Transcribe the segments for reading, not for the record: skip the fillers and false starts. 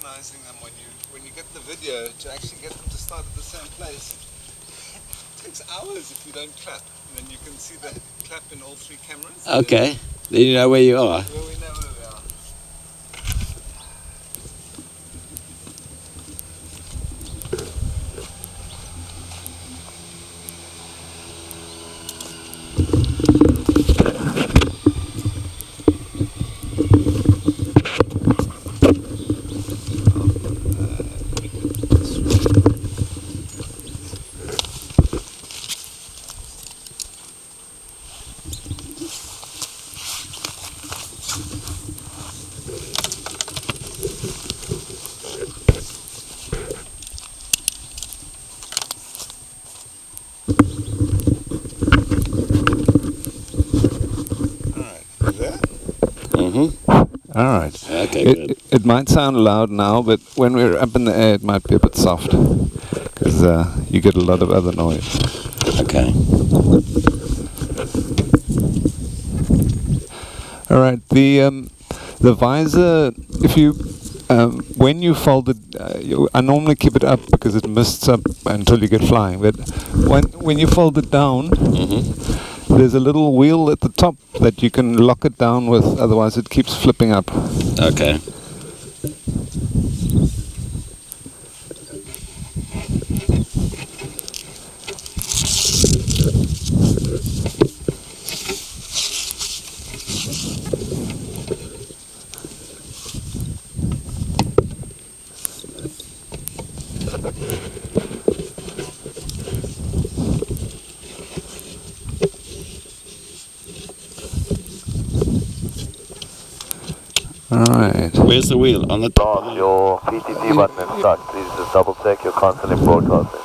synchronizing them when you get the video to actually get them to start at the same place. It takes hours if you don't clap. And then you can see the clap in all three cameras. Okay, then you know where you are. Well, we know where we are. All right. Okay, it might sound loud now, but when we're up in the air, it might be a bit soft because you get a lot of other noise. Okay. All right. The visor, if you when you fold it, I normally keep it up because it mists up until you get flying. But when you fold it down. There's a little wheel at the top that you can lock it down with, otherwise it keeps flipping up. Okay. Alright. Where's the wheel? On the top? Your PTT button is stuck. Please just double check your constantly broadcasting.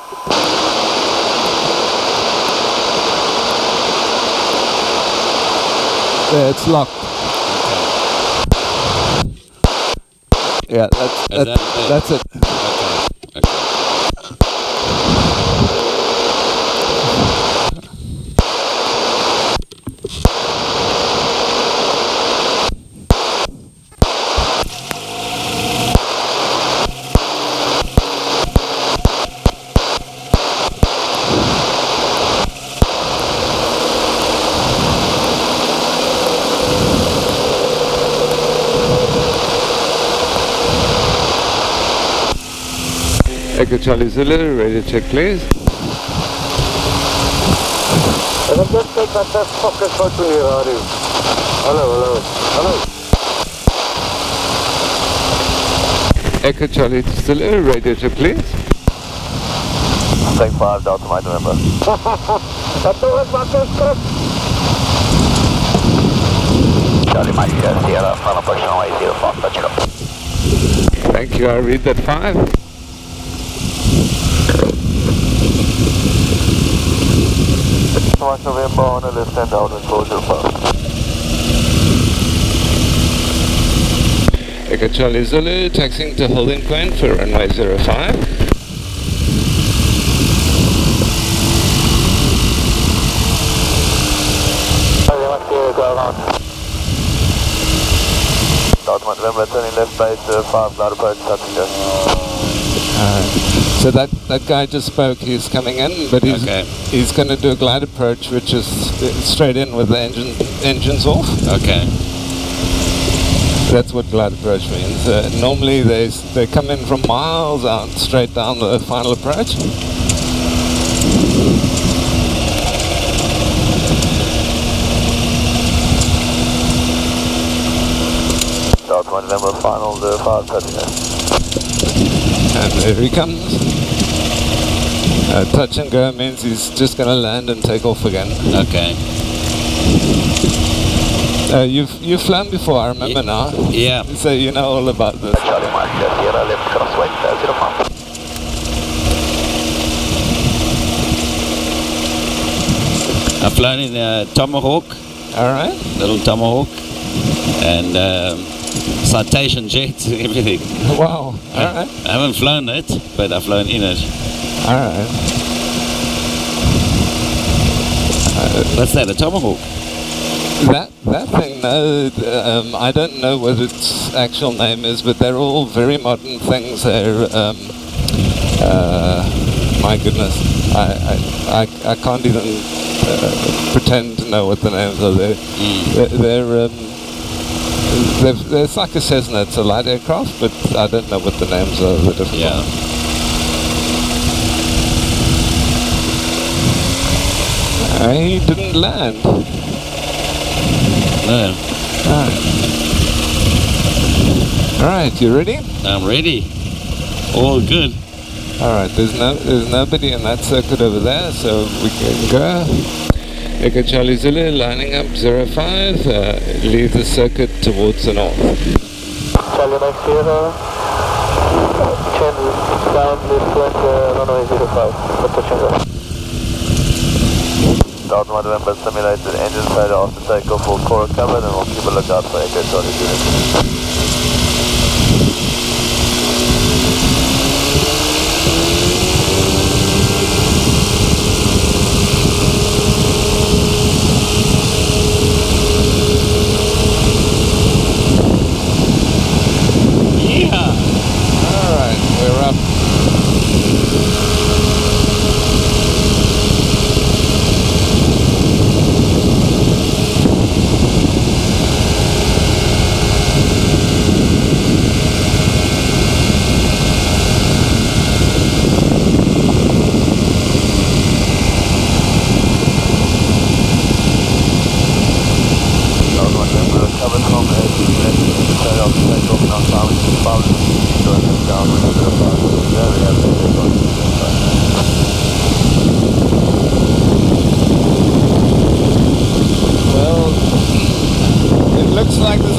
There, it's locked. Okay. Yeah, that's it. Okay. Echo Charlie Zulu, radio check please. And I'm just take that fucking photo here, are you? Hello. Echo Charlie Zulu, radio check please. Take 5 Delta, might remember. That's all it's my first trip. Charlie Mike, Sierra, final position away, 05, touch it up. Thank you, I'll read that 5. Watch November on the left hand downwind closure fast. Echo Charlie Zulu, taxiing to holding point for runway 05. Delta November, turning left base, 5 cloud approach, touching go. So that guy just spoke, he's coming in, but he's going to do a glide approach, which is straight in with the engines off. Okay. That's what glide approach means. Normally they come in from miles out, straight down the final approach. Delta November, final 5 touching go. And there he comes. Touch and go means he's just going to land and take off again. Okay. You've flown before, I remember now. Yeah. So you know all about this. Charlie Mike, Sierra, left crossway, 05. I've flown in a Tomahawk. Alright. Little Tomahawk. And citation jets and everything. Wow. Alright. I haven't flown it, but I've flown in it. Alright. What's that, a Tomahawk? That thing, no, I don't know what its actual name is, but they're all very modern things. They're, my goodness, I can't even pretend to know what the names are. It's like a Cessna. It's a light aircraft, but I don't know what the names are of the different ones. He didn't land. No. Alright, you ready? I'm ready. All good. Alright, there's nobody in that circuit over there, so we can go. Echo Charlie Zulu lining up 05, leave the circuit towards the north. Charlie Mike Sierra, change down left runway 05, what's the change? Ultimate November simulated engine failure after takeoff, will core covered, and we'll keep a lookout for Echo Charlie Zulu. Alright, we're up.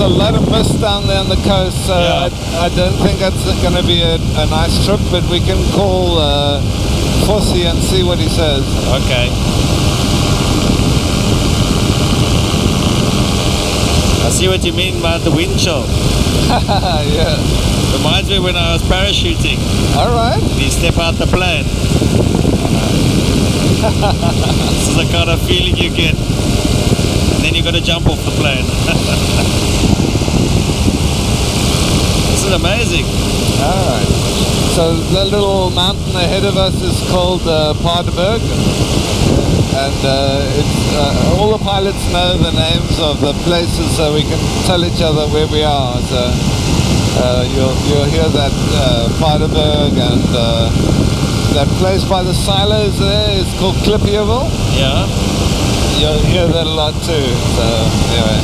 A lot of mist down there on the coast, so I don't think that's going to be a nice trip, but we can call Fossey and see what he says. Okay. I see what you mean about the wind chill. Yeah. Reminds me when I was parachuting. Alright. You step out the plane. This is the kind of feeling you get. And then you got to jump off the plane. This is amazing. Alright. So the little mountain ahead of us is called Paardenburg. And all the pilots know the names of the places, so we can tell each other where we are. So you'll hear that Paardenburg, and that place by the silos there is called Clippierville. Yeah. You'll hear that a lot too. So anyway.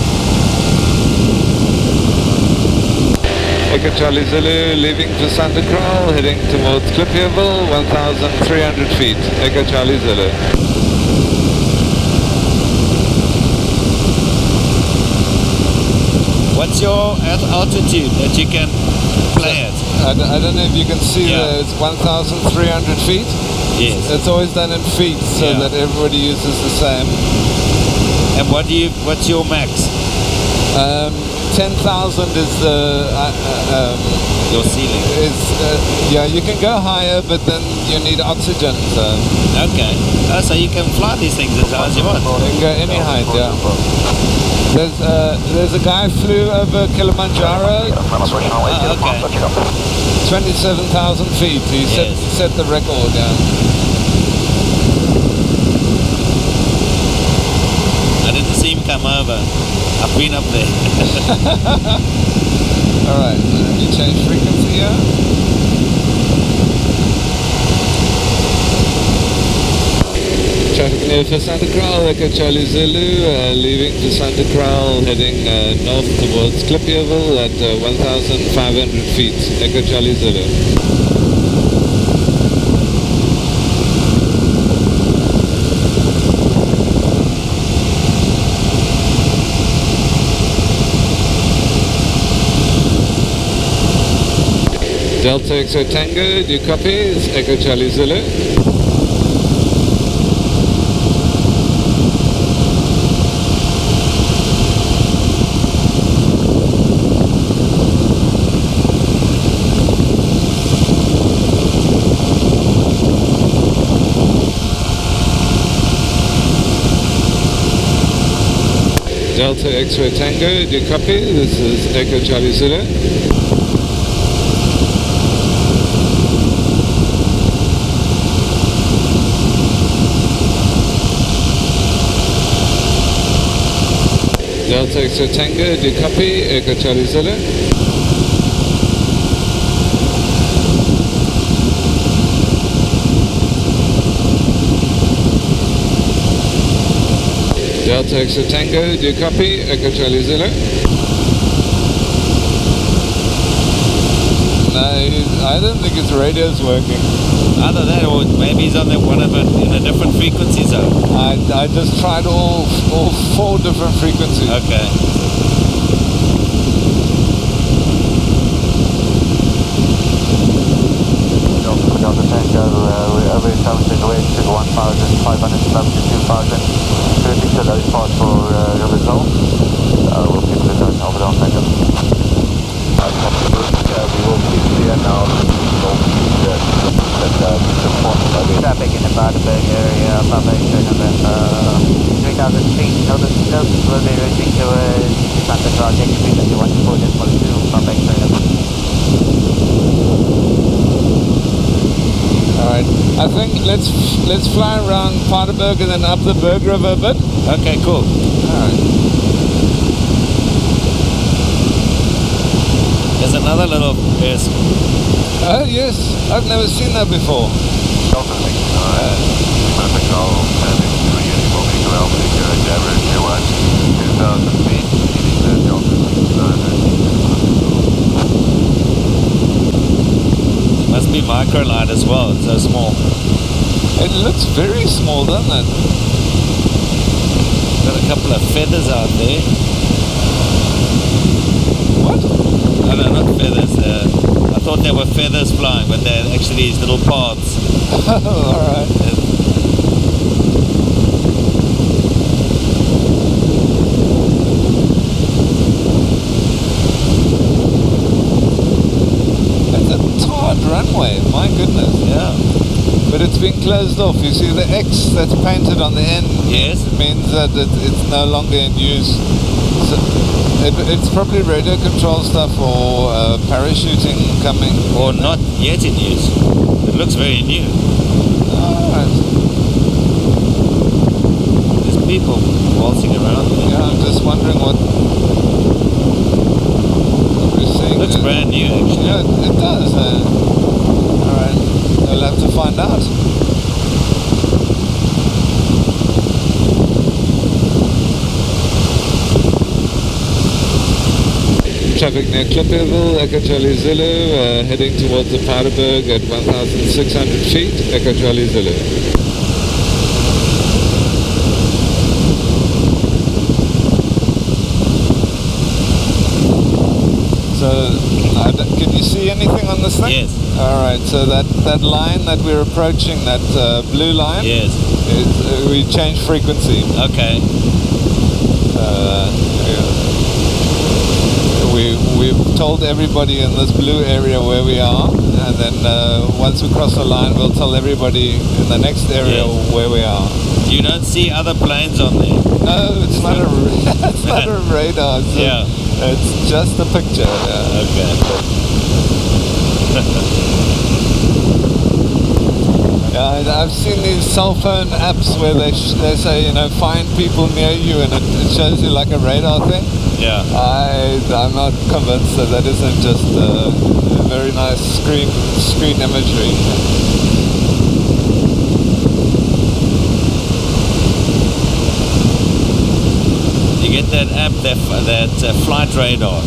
Echo Charlie Zulu leaving for Santa Cruz, heading towards Clippierville, 1,300 feet. Echo Charlie Zulu. What's your altitude that you can play at? I don't know if you can see there, it's 1,300 feet. Yes. It's always done in feet so that everybody uses the same. And what's your max? 10,000 is the your ceiling. Yeah, you can go higher, but then you need oxygen. So. Okay. So you can fly these things as high as you want. You can go any height. Yeah. There's a guy flew over Kilimanjaro. Okay. 27,000 feet. He set the record. Yeah. I didn't see him come over. I've been up there. Alright, let me change frequency here. Traffic near for Santa Cruz, Echo Charlie Zulu, leaving for Santa Cruz, heading north towards Clippierville at 1,500 feet. Echo Charlie Zulu. Delta Exo Tango, do you copy? It's Echo Charlie Zulu. Delta X-Ray Tango, do you copy? This is Echo Charlie Zulu. Delta X-Ray Tango, do you copy? Echo Charlie Zulu. Delta X-Ray Tango, do you copy? Echo Charlie Zulu. No, I don't think his radio's working. Either that or maybe he's on one of it in a different frequency zone. I just tried all 4 different frequencies. Okay. Delta Tango, over establishing the range to 1,500 to 2,000. Shooting to those parts for your result. We'll keep the zone over on Tango. We will keep clear now. Traffic in the Badenburg area, above 3,000 feet. Notice will be reaching to Santa Cruz, frequency 124.2, above 8 Alright, I think let's fly around Paardeberg and then up the Berg River a bit. Okay, cool. Alright. There's another little yes. Oh yes, I've never seen that before. Must be microlight as well, it's so small. It looks very small, doesn't it? Got a couple of feathers out there. What? Oh no, not feathers. I thought they were feathers flying, but they're actually these little pods. Oh, alright. Runway, my goodness. Yeah. But it's been closed off. You see the X that's painted on the end. Yes. Means that it's no longer in use. So it's probably radio control stuff or parachuting coming. Or not yet in use. It looks very new. Alright. There's people waltzing around there. Yeah, I'm just wondering what we're seeing. It looks brand new actually. Yeah, it does. Alright, we'll have to find out. Traffic near Clipperville, Echo Charlie Zulu, heading towards the Paardeberg at 1,600 feet, Echo Charlie Zulu. So, can you see anything on this thing? Yes. Alright, so that line that we're approaching, that blue line, Yes. we changed frequency. Okay. We've told everybody in this blue area where we are, and then once we cross the line, we'll tell everybody in the next area where we are. You don't see other planes on there? No, it's not it's not a radar. It's just a picture. Okay. Yeah, I've seen these cell phone apps where they say, find people near you, and it shows you like a radar thing. Yeah. I'm not convinced that isn't just a very nice screen imagery. You get that app, that flight radar.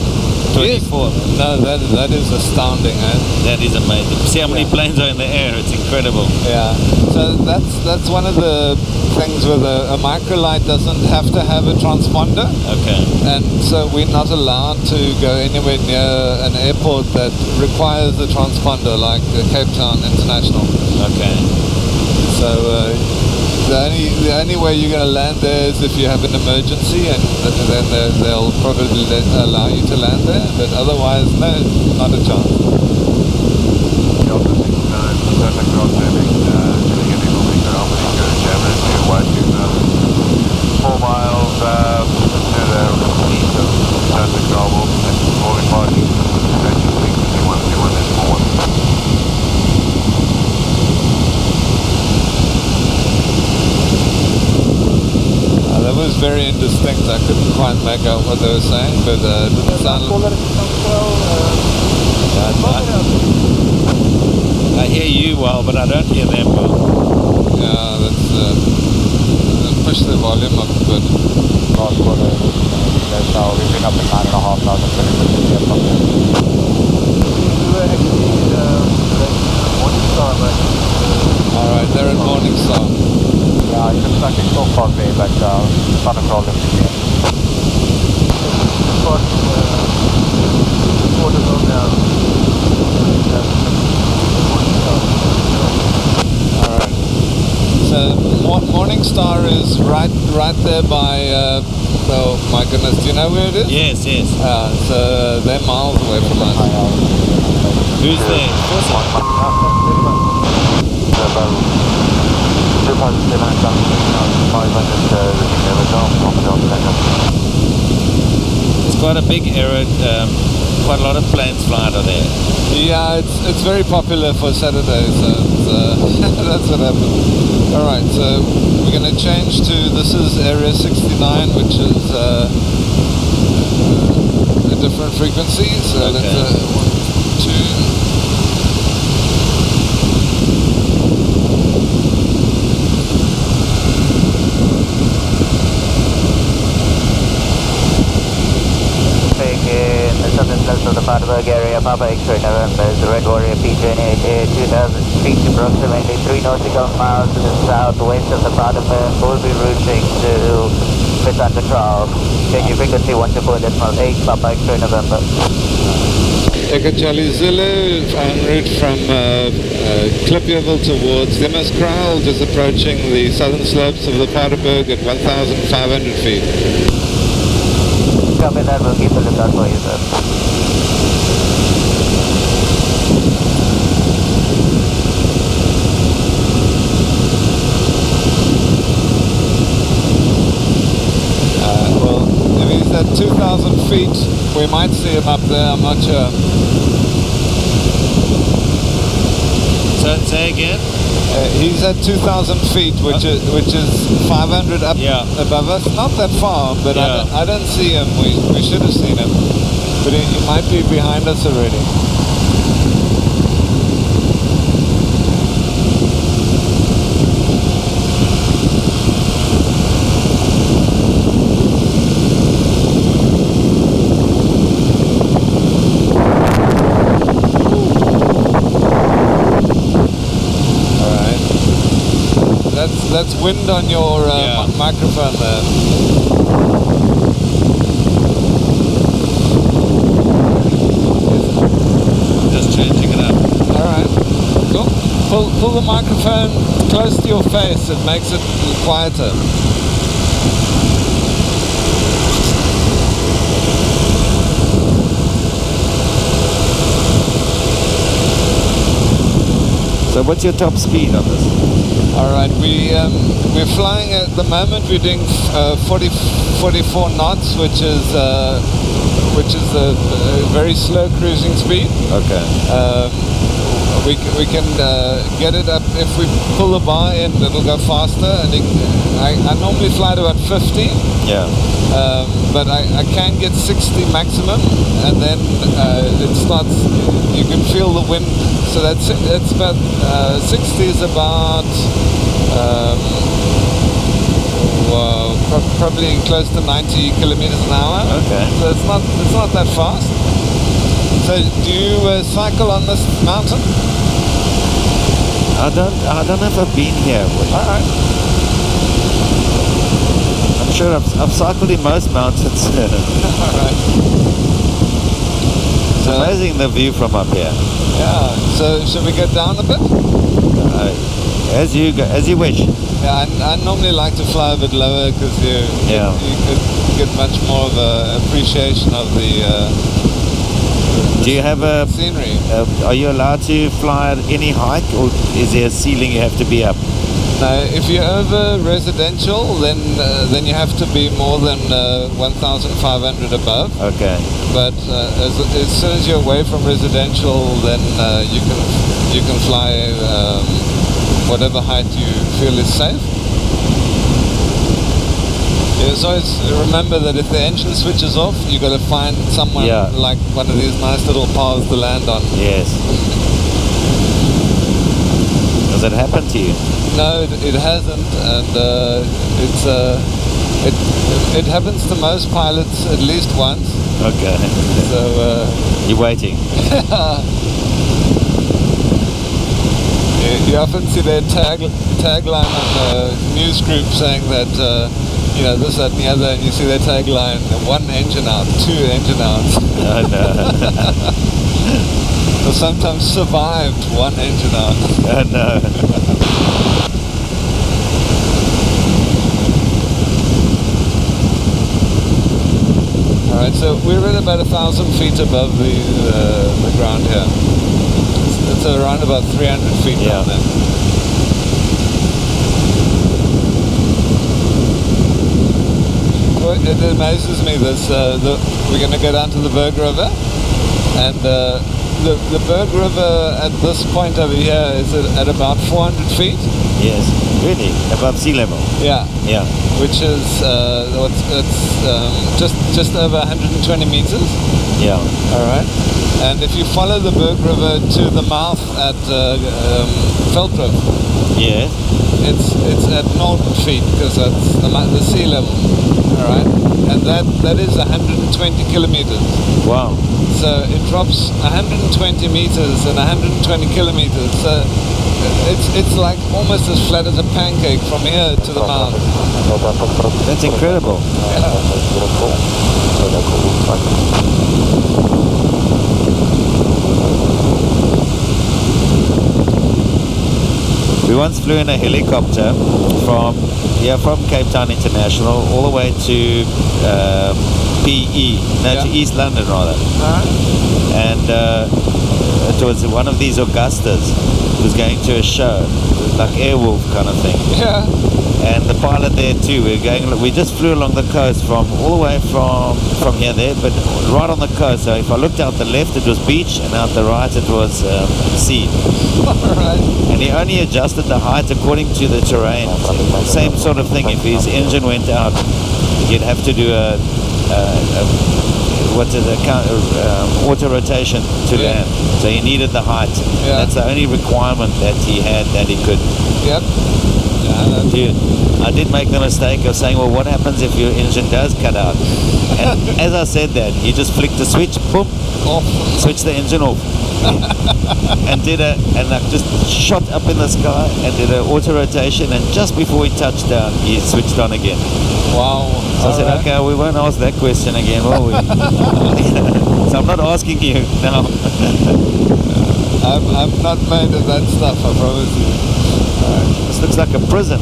24. Yes. No, that is astounding, eh? That is amazing. See how many planes are in the air? It's incredible. Yeah. So that's one of the things where a microlight doesn't have to have a transponder. Okay. And so we're not allowed to go anywhere near an airport that requires a transponder, like Cape Town International. Okay. So the only way you're going to land there is if you have an emergency, and then they'll probably allow you to land there. But otherwise, no, not a chance. Delta 69, Santa Cruz heading, getting a moving around with German to Washington. 4 miles to the very indistinct. I couldn't quite make out what they were saying, but it didn't sound. I hear you well, but I don't hear them well. Yeah, that's push the volume up a bit. Last quarter, now we've been up to 9,500 kilometers. We were actually Morning Star, but Alright, they're at Morning Star. yeah, it's just like it's so far away, but not a problem again. It's got quarters on there. Alright. So Morning Star is right there by oh my goodness, do you know where it is? Yes, yes. So they're miles away from us. Who's there? About 2,700 It's quite a big area. Quite a lot of planes fly out of there. Yeah, it's very popular for Saturdays. That's what happened. All right, so we're going to change to, this is area 69, which is a different frequency. So okay. Let's 1, 2. Of the Tulbagh area, Papa X-ray November, the Red Warrior P28, 2,000 feet, approximately 3 nautical miles to the southwest of the Tulbagh, will be routing to Santa Cruz. Change your frequency 124.8, Papa X-ray November. Echo Charlie Zulu en route from Klipjewel towards Limmerskral, just approaching the southern slopes of the Paardeberg at 1,500 feet. Copy that, we'll keep a lookout for you, sir. Well, if he's at 2,000 feet, we might see him up there, I'm not sure. So say again? He's at 2,000 feet, which is 500 up above us. Not that far, but yeah. I don't see him. We should have seen him, but he might be behind us already. That's wind on your microphone there. Just changing it up. Alright. Cool. Pull the microphone close to your face, it makes it quieter. So what's your top speed on this? All right, we're flying at the moment. We're doing 44 knots, which is a very slow cruising speed. Okay. We can get it up if we pull the bar in. It'll go faster. And I normally fly to about 50. Yeah. But I can get 60 maximum, and then it starts. You can feel the wind. So that's about 60 is about probably close to 90 kilometers an hour. Okay. So it's not that fast. So do you cycle on this mountain? I don't know if I've been here. All right. I'm sure I've cycled in most mountains. All right. It's amazing the view from up here. Yeah. So should we get down a bit? As you wish. Yeah, I normally like to fly a bit lower because you could get much more of an appreciation of the Do you have a scenery. Are you allowed to fly at any height, or is there a ceiling you have to be up? No, if you're over residential, then you have to be more than 1,500 above. Okay. But as soon as you're away from residential, then you can fly whatever height you feel is safe. Yeah, so remember that if the engine switches off, you got to find someone like one of these nice little paths to land on. Yes. Does it happen to you? No, it hasn't, and it happens to most pilots at least once. Okay. So you're waiting. You often see their tagline on the news group saying that this, that, and the other, and you see their tagline: one engine out, two engine outs. Oh, no. Or sometimes survived one engine out. Oh, no. Alright, so we're at about 1,000 feet above the ground here. It's around about 300 feet down there. Well, it amazes me this. We're going to go down to the Berg River, and the Berg River at this point over here is at about 400 feet. Yes, really, above sea level. Yeah. Yeah. Which is just over 120 meters. Yeah. All right. And if you follow the Berg River to the mouth at Veldhoven, yes, it's at 0 feet because that's the sea level. All right. And that is 120 kilometers. Wow. So it drops 120 meters and 120 kilometers. So it's like almost as flat as a pancake from here to the mouth. That's incredible. We once flew in a helicopter from Cape Town International all the way to to East London rather. And it was one of these Augustas. It was going to a show, like Airwolf kind of thing. Yeah. And the pilot there too. We just flew along the coast from all the way from here there, but right on the coast. So if I looked out the left, it was beach, and out the right, it was sea. All right. And he only adjusted the height according to the terrain. Same sort of thing. If his engine went out, you'd have to do auto rotation to land. So he needed the height. Yeah. That's the only requirement that he had that he could. Yep. Dude, I did make the mistake of saying, well, what happens if your engine does cut out? And as I said that, he just flicked the switch, boom, off, switched the engine off. and just shot up in the sky and did an auto rotation, and just before he touched down, he switched on again. Wow. So I said, okay, we won't ask that question again, will we? So I'm not asking you now. I'm not made of that stuff, I promise you. This looks like a prison.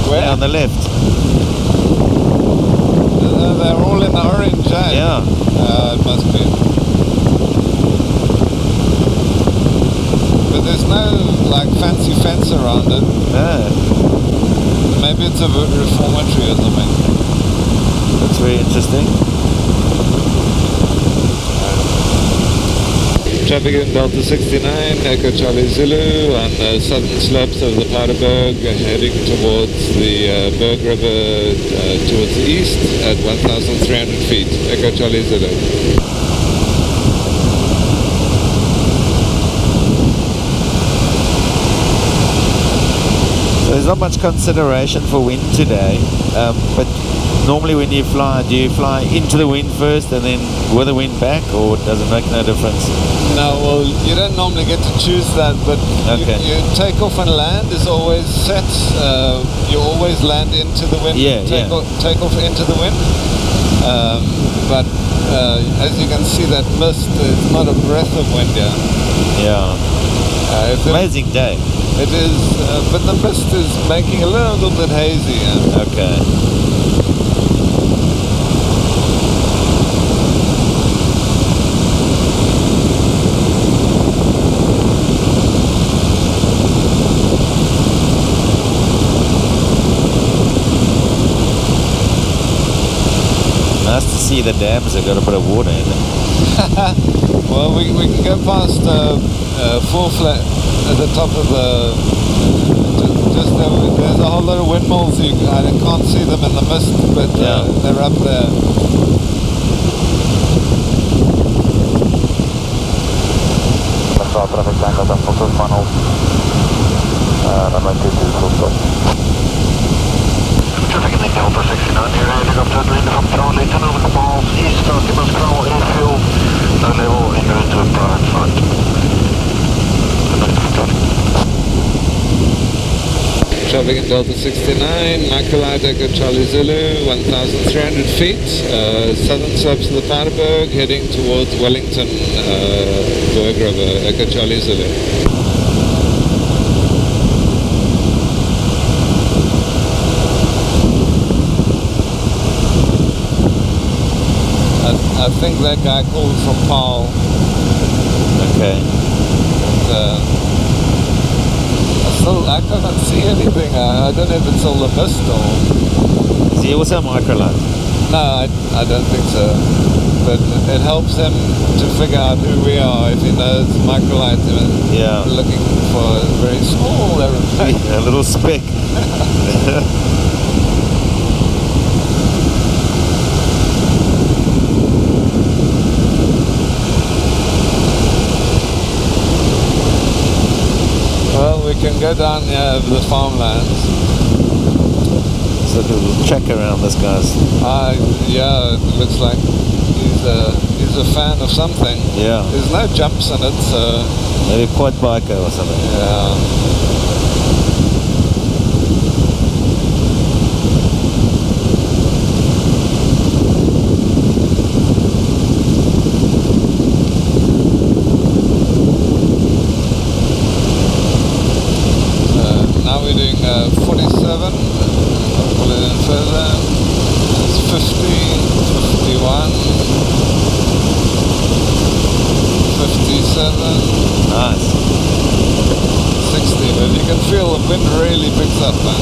Where? There on the left. They're all in the orange, eh? Yeah. It must be. But there's no like fancy fence around it. No. Maybe it's a reformatory or something. That's very interesting. Traffic in Delta 69, Echo Charlie Zulu on the southern slopes of the Paardeberg, heading towards the Berg River towards the east at 1,300 feet. Echo Charlie Zulu. There's not much consideration for wind today, but normally when you fly, do you fly into the wind first and then with the wind back, or does it make no difference? No, well, you don't normally get to choose that, but okay. you take off and land is always set. You always land into the wind, take off into the wind. But as you can see, that mist, it's not a breath of wind here. Yeah. Amazing day. It is, but the mist is making a little bit hazy. Okay. Nice to see the dams have got a bit of water in them. Well, we can go past full flat at the top of the just There's a whole lot of windmills. I can't see them in the mist, but they're up there. Traffic line at focus funnel. Runway 22 full stop. Traffic in the Delta 69 here, helicopter wind from Charlie, 10 nautical miles east of Moscow airfield. Low level, enter into a private flight. Traffic in Delta 69, Microlight Echo Charlie Zulu, 1,300 feet, southern slopes of the Paardeberg, heading towards Wellington, Berg River, Echo Charlie Zulu. I think that guy called from Paul. Okay. I can't see anything. I don't know if it's all the mist or... Is he also a microlight? No, I don't think so. But it helps him to figure out who we are if he knows microlight. Yeah. Looking for a very small aeroplane. A little speck. Well, we can go down here over the farmlands. So a little check around this guy's. Yeah, it looks like he's a fan of something. Yeah. There's no jumps in it, so... Maybe quad biker or something. Yeah. Now we're doing 47, pull it in further, it's 50, 51, 57, Nice. 60, but you can feel the wind really picks up, man.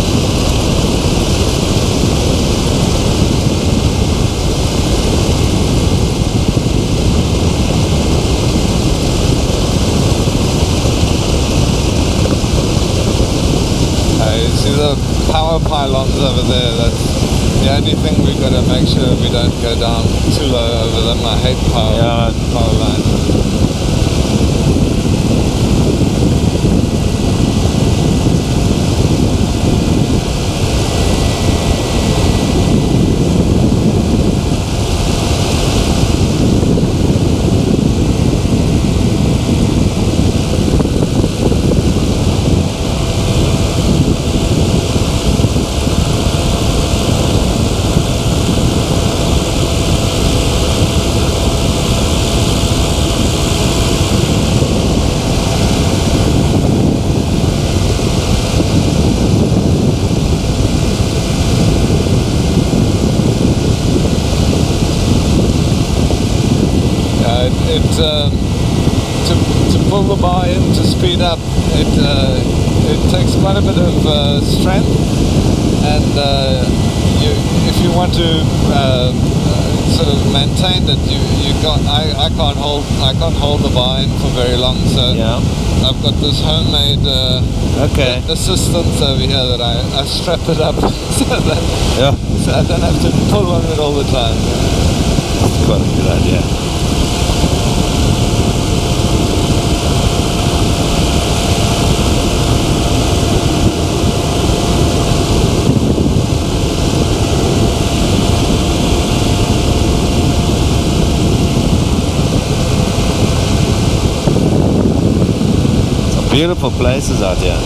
You see the power pylons over there, that's the only thing we've got to make sure we don't go down too low over them. I hate power lines. To pull the bar in to speed up, it takes quite a bit of strength, and if you want to sort of maintain it, I can't hold the bar in for very long. So Yeah. I've got this homemade Okay. assistance over here that I strap it up so I don't have to pull on it all the time. Quite a good idea. Some beautiful places out here.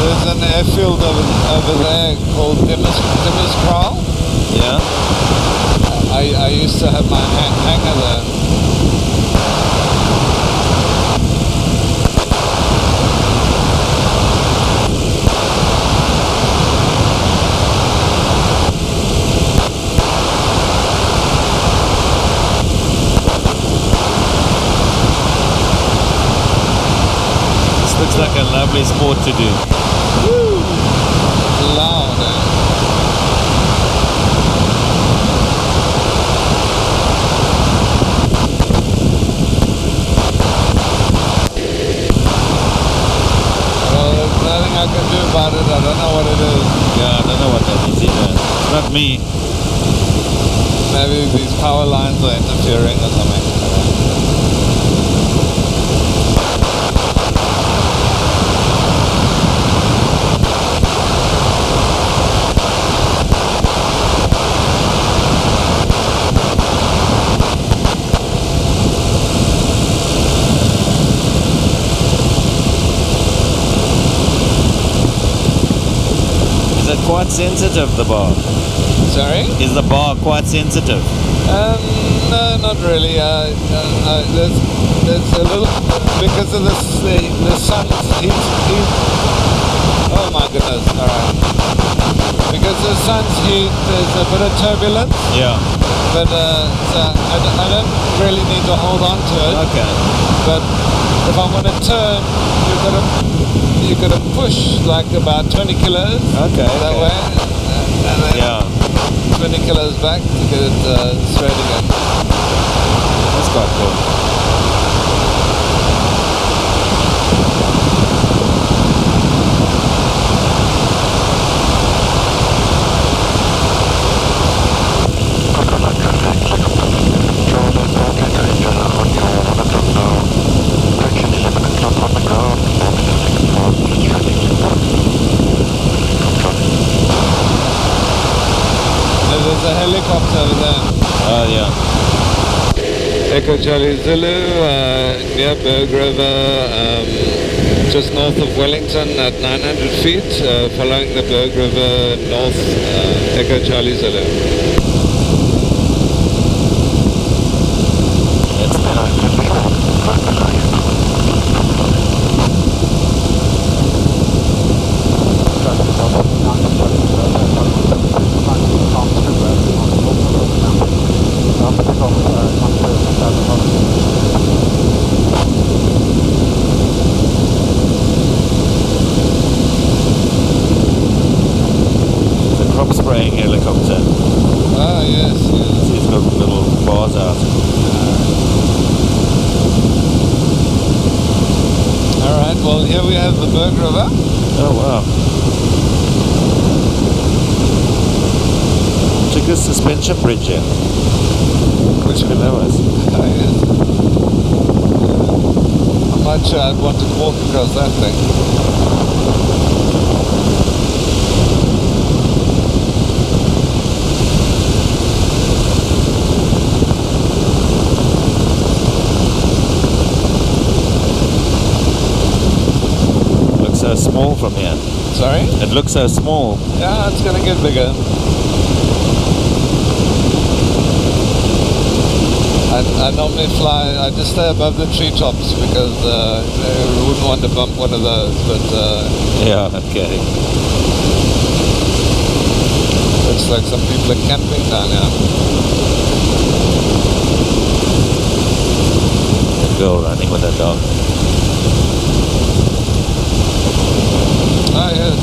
There's an airfield over there called Dimmer's Kraal. Yeah. I used to have my hangar there. a lovely sport to do. Loud. Well, there's nothing I can do about it. I don't know what it is. Yeah, I don't know what that is either. It's not me. Maybe these power lines are interfering or something. Is it quite sensitive, the bar? Sorry? Is the bar quite sensitive? No, not really. There's a little, because of the sun's heat. Oh my goodness! All right. Because of the sun's heat, there's a bit of turbulence. Yeah. But so I don't really need to hold on to it. Okay. But if I want to turn, you've got to push like about 20 kilos. Okay. That way. And then Yeah. 20 kilos back to get it straight again. That's quite cool. There's a helicopter over there. Oh, yeah. Echo Charlie Zulu, near Berg River, just north of Wellington at 900 feet, following the Berg River north, Echo Charlie Zulu. Crop spraying helicopter. Ah, yes, yes. He's got little bars out. Alright, well here we have the Berg River. Oh, wow. Took a suspension bridge here. Which below us. Ah, yes. I'm not sure I'd want to walk across that thing. So small from here. Sorry? It looks so small. Yeah, it's gonna get bigger. I normally fly, I just stay above the treetops because I wouldn't want to bump one of those, but Yeah, okay. looks like some people are camping down here. A girl running with a dog. Ah, yes.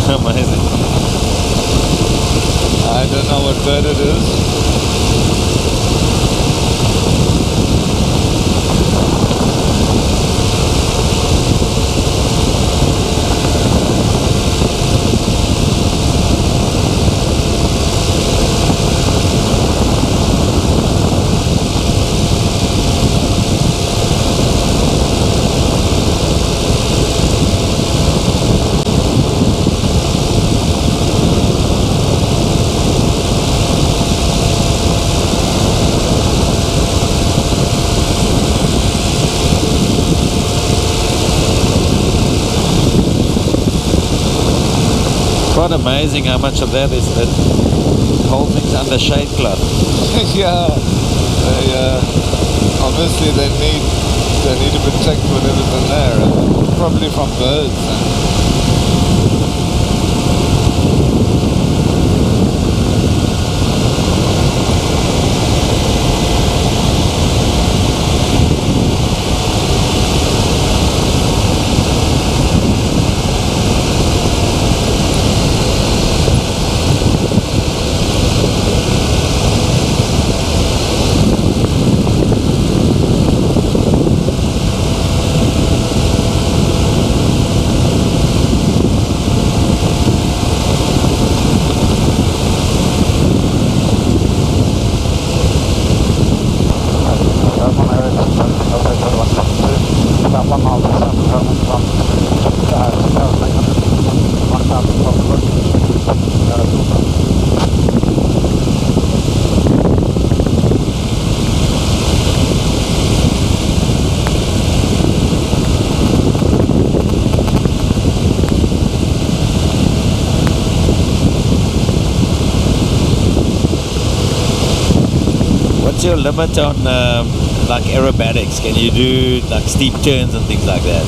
Amazing. I don't know what bird it is. amazing how much of that is that whole thing's under shade cloth. Yeah, obviously they need to protect whatever's in there, probably from birds. What's your limit on like aerobatics? Can you do like steep turns and things like that?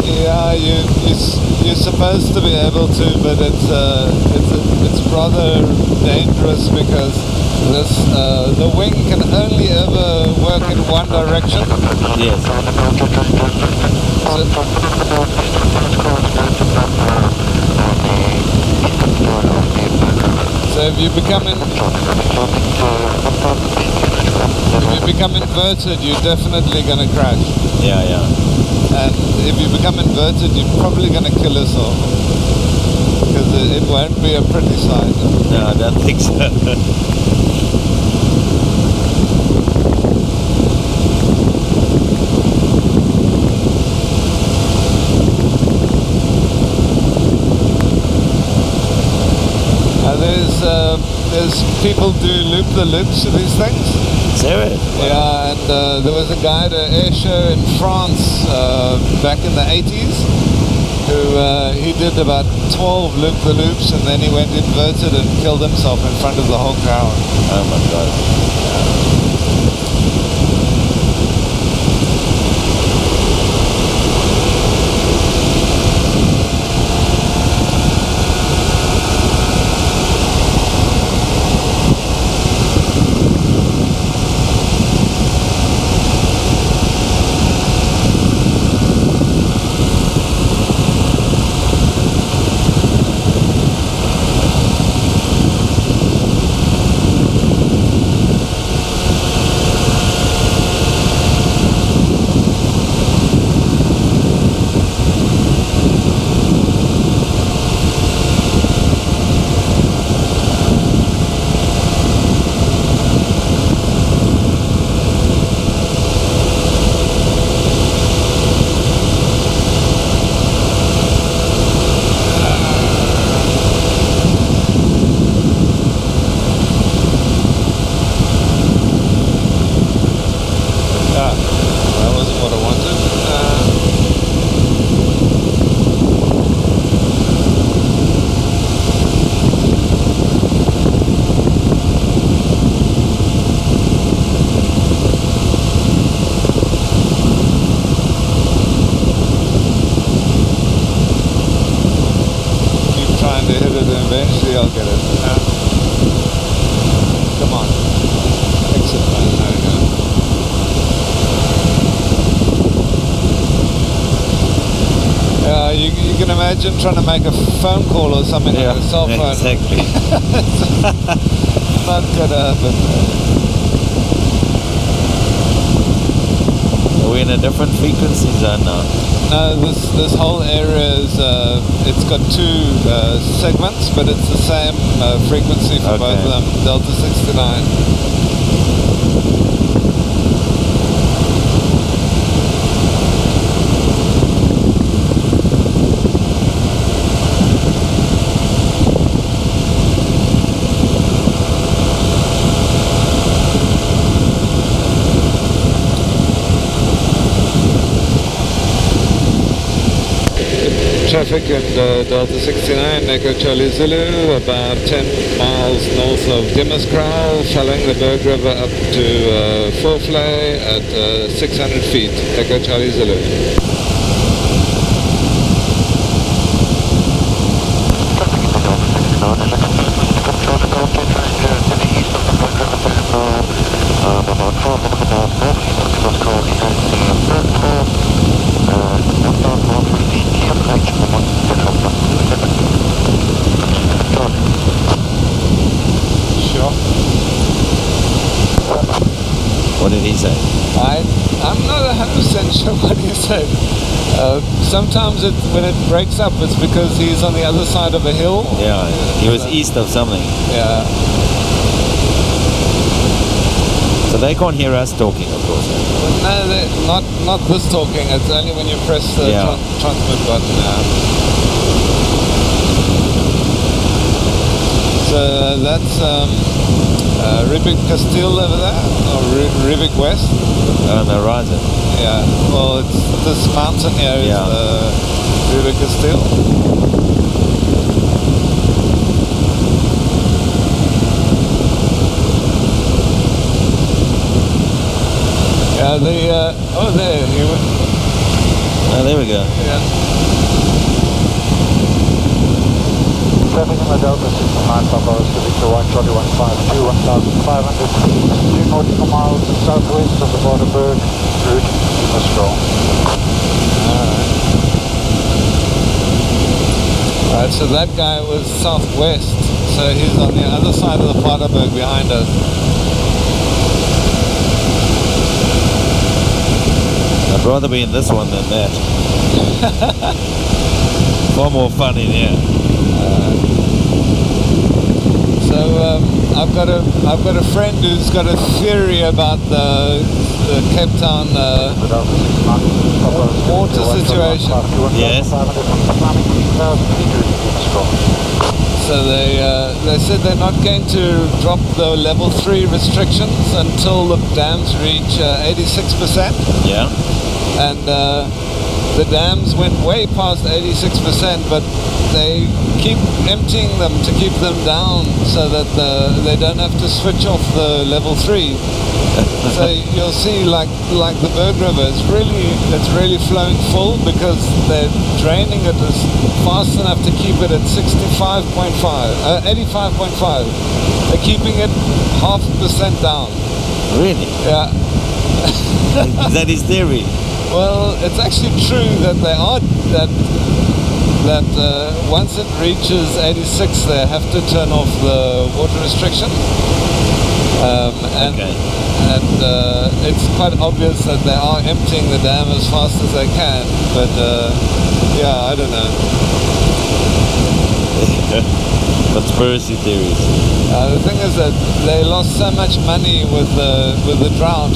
Yeah, you're supposed to be able to, but it's rather dangerous because the wing can only ever work in one direction. Yes. So if you become inverted, you're definitely going to crash. Yeah, yeah. And if you become inverted, you're probably going to kill yourself. Because it won't be a pretty sight. No, I don't think so. There's people do loop-the-loops of these things. Serious? Yeah, and there was a guy at an air show in France back in the 80s who he did about 12 loop-the-loops and then he went inverted and killed himself in front of the whole crowd. Oh my God. Eventually I'll get it. Come on. Exit man. There we go. Yeah, you can imagine trying to make a phone call or something on a cell phone. Exactly. Not gonna happen. Are we in a different frequency zone now? No, this whole area is it's got two segments, but it's the same frequency for both of them. Delta 69. Traffic in Delta 69, Echo Charlie Zulu, about 10 miles north of Dimmerskraal, following the Berg River up to Voorvlei at 600 feet, Echo Charlie Zulu. What did he say? I'm not 100% sure what he said. Sometimes when it breaks up, it's because he's on the other side of a hill. Yeah, he was east of something. Yeah. So they can't hear us talking, of course. No, not this talking. It's only when you press the transmit button. So that's Rubik Castile over there, or Rubik West. On the horizon. Yeah. Well, it's this mountain here is Rubik Castile. Yeah, oh, there you went. Oh, there we go. Yeah. Traffic in the Delta 69 Papa is to Victor 14152, 1,500 feet, 2 nautical miles to southwest of the Waterberg, route Dimmerskraal. Alright, so that guy was southwest, so he's on the other side of the Waterberg behind us. I'd rather be in this one than that. Far more fun in here. So I've got a friend who's got a theory about the Cape Town water situation. Yes. So they said they're not going to drop the level 3 restrictions until the dams reach 86%. Yeah. And the dams went way past 86%, but they keep emptying them to keep them down so that they don't have to switch off the level 3. So you'll see like the Berg River, it's really flowing full because they're draining it as fast enough to keep it at 85.5. They're keeping it 0.5% down. Really? Yeah. Is that his theory? Well, it's actually true that they are that once it reaches 86, they have to turn off the water restriction. And it's quite obvious that they are emptying the dam as fast as they can. But yeah, I don't know. Conspiracy theories. The thing is that they lost so much money with the drought,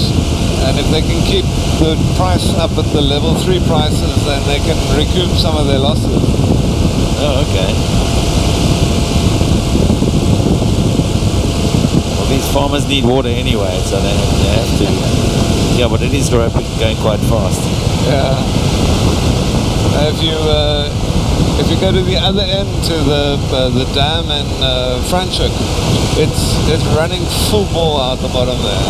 and if they can keep the price up at the level 3 prices, then they can recoup some of their losses. Oh, okay. Well, these farmers need water anyway, so they have to. Yeah, but it is going quite fast. Yeah. If you go to the other end to the dam in Franschhoek, it's running full bore out the bottom there.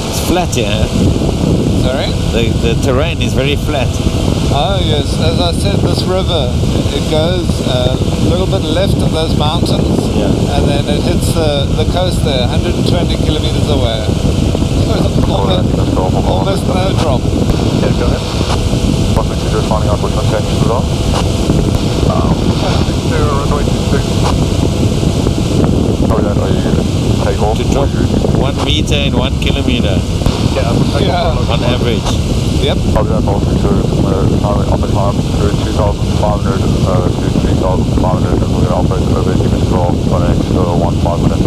It's flat here. Sorry? The terrain is very flat. Oh yes, as I said, this river, it goes a little bit left of those mountains, and then it hits the coast there, 120 kilometers away. Almost no drop. Yeah, go ahead. What procedure is finding out which one changes it off? They're anointed thing. Sorry, that are you take off? To drop 1 meter in 1 kilometer Yeah, on average. Yep. Probably that also to on the time through 2,500 to 3,500, and we're going to operate over Dimmerskraal for the next 1 to 5 minutes.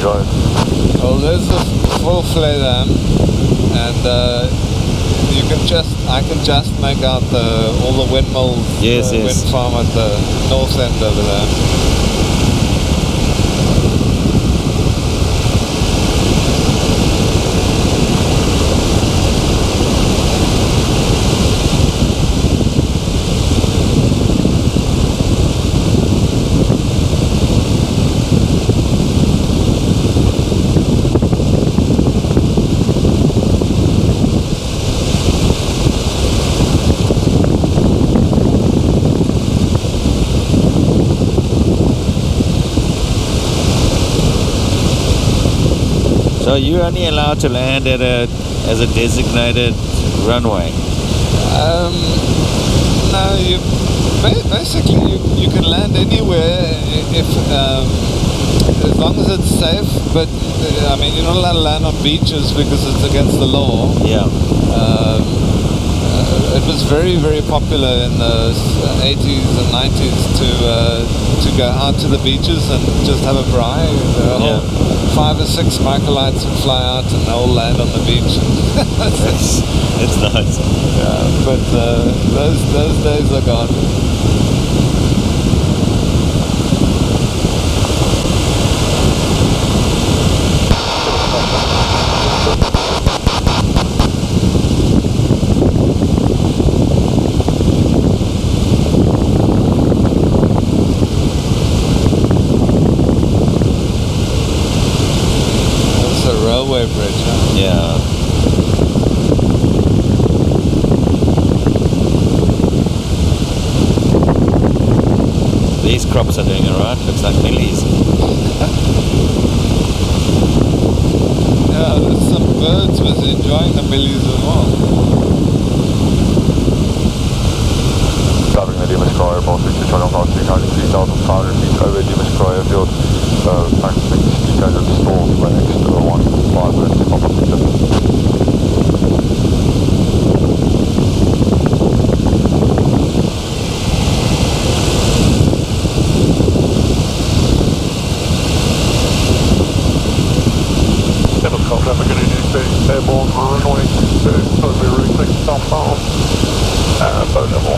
guys? Well, there's the full flare dam, and I can just make out all the windmills, Yes, yes. wind farm at the north end over there. So you're only allowed to land at as a designated runway. No, basically you can land anywhere if as long as it's safe. But I mean, you're not allowed to land on beaches because it's against the law. Yeah. It was very, very popular in the 80s and 90s to go out to the beaches and just have a braai. Yeah. 5 or 6 microlights would fly out and they'll land on the beach. It's nice. Yeah, but those days are gone. That's a railway bridge, huh? Yeah. These crops are doing alright. Looks like millies. Yeah, there's some birds was enjoying the millies as well. Driving the Dimas Cryer, Baltic to Channel Crossing, 3,500 feet over Dimas Cryer field. Practicing speed guided stall for the next 1.5 minutes to pop up the tip. Airborne runway 22, so we're routing southbound, bow level.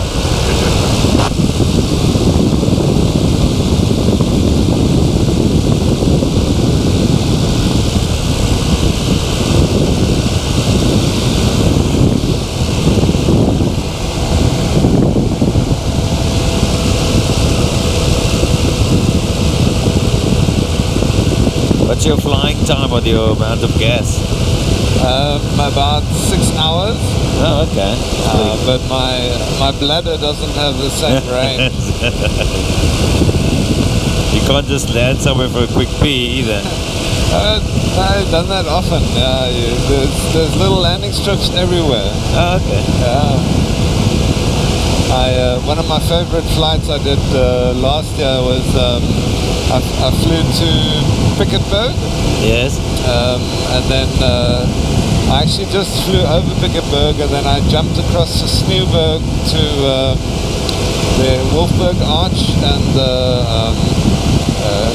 What's your flying time with your amount of gas? About 6 hours. Oh, okay. But my bladder doesn't have the same range. You can't just land somewhere for a quick pee either. I've done that often. There's little landing strips everywhere. Oh, okay. One of my favorite flights I did last year was I flew to Piketberg. Yes. And then I actually just flew over Piketberg and then I jumped across the Sneeuwberg to the Wolfberg Arch and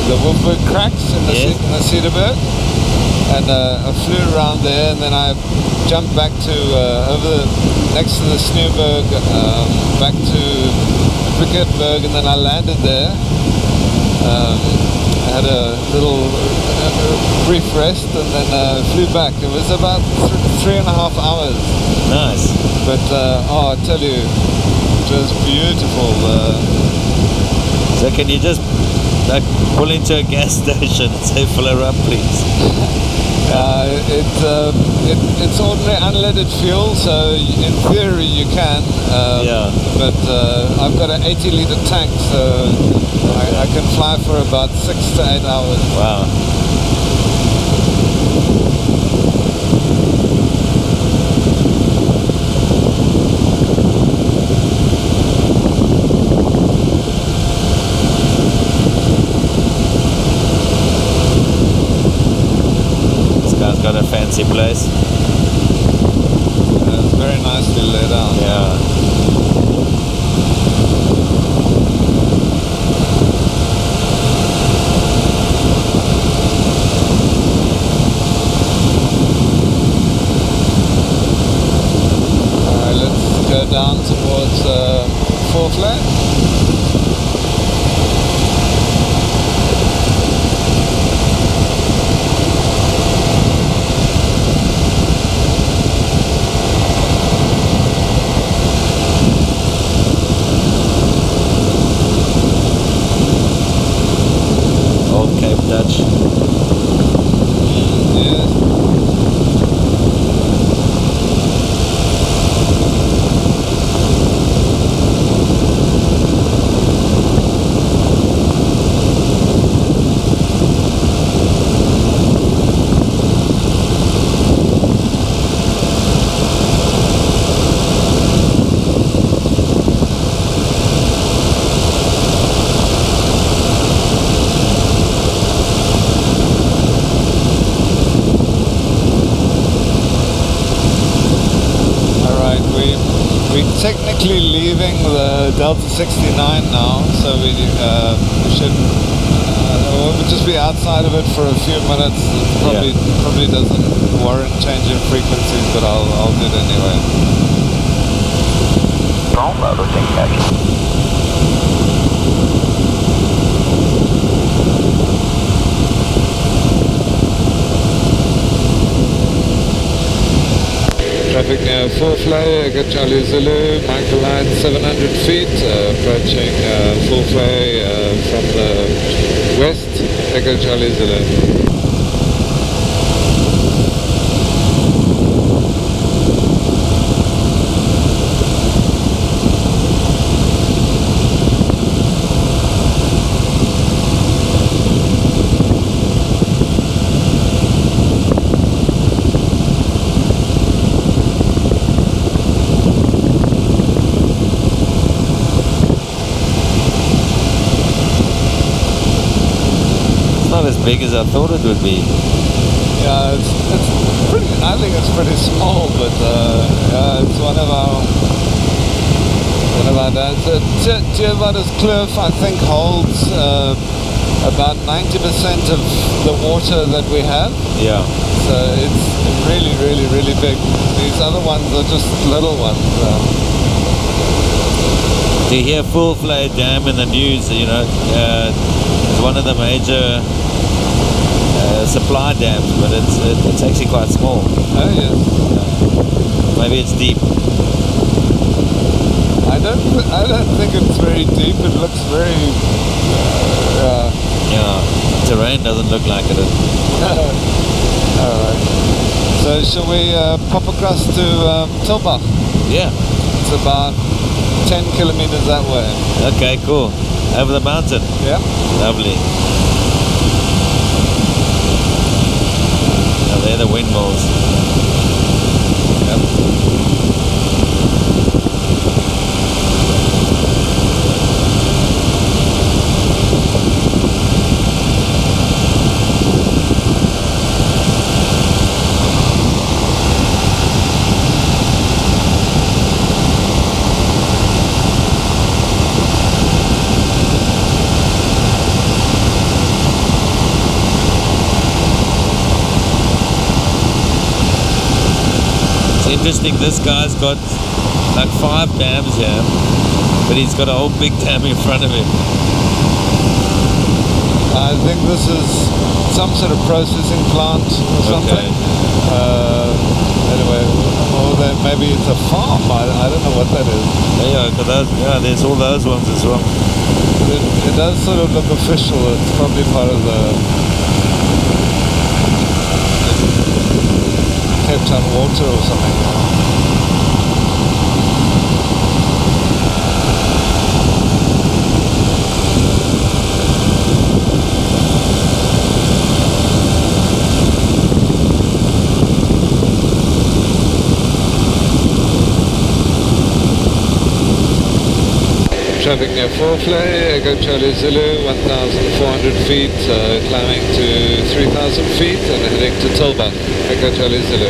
the Wolfberg Cracks in the, Yes. in the Cedarberg. And I flew around there and then I jumped back to over next to the Sneeuwberg, back to Piketberg, and then I landed there. I had a little brief rest and then flew back. It was about 3.5 hours. Nice. But I tell you, it was beautiful. So can you just like pull into a gas station and say fill her up, please? It's ordinary unleaded fuel, so in theory you can. Yeah. But I've got an 80-litre tank, so I can fly for about 6 to 8 hours. Wow. This guy's got a fancy place. It's very nicely laid out. Yeah. down towards Four Flag. Old Cape Dutch. Yes. Technically leaving the Delta 69 now, so we should we'll just be outside of it for a few minutes. It probably doesn't warrant changing frequencies, but I'll do it anyway. Wrong level, take action. Traffic near Four Flag, Echo Charlie Zulu, Michael Line 700 feet, approaching Four Flag from the west, Echo Charlie Zulu. Not as big as I thought it would be. Yeah, it's pretty. I think it's pretty small, but yeah, it's one of our dams. Geovadas Cliff, I think, holds about 90% of the water that we have. Yeah. So it's really, really, really big. These other ones are just little ones. Do you hear Full Flay Dam in the news? You know, it's one of the major supply dams, but it's actually quite small. Oh yes. Maybe it's deep. I don't think it's very deep. It looks very. Yeah, terrain doesn't look like it. All right. So shall we pop across to Tulbagh? Yeah. It's about 10 kilometers that way. Okay, cool. Over the mountain. Yeah. Lovely. Now they're the windmills. Yep. Interesting, this guy's got like 5 dams here, but he's got a whole big dam in front of him. I think this is some sort of processing plant or something. Okay. Anyway, or maybe it's a farm. I don't know what that is. Yeah, there's all those ones as well. It does sort of look official. It's probably part of the Cape Town water or something. Traffic near Four Flag, Echo Charlie Zulu, 1,400 feet, climbing to 3,000 feet and heading to Tulbagh, Echo Charlie Zulu.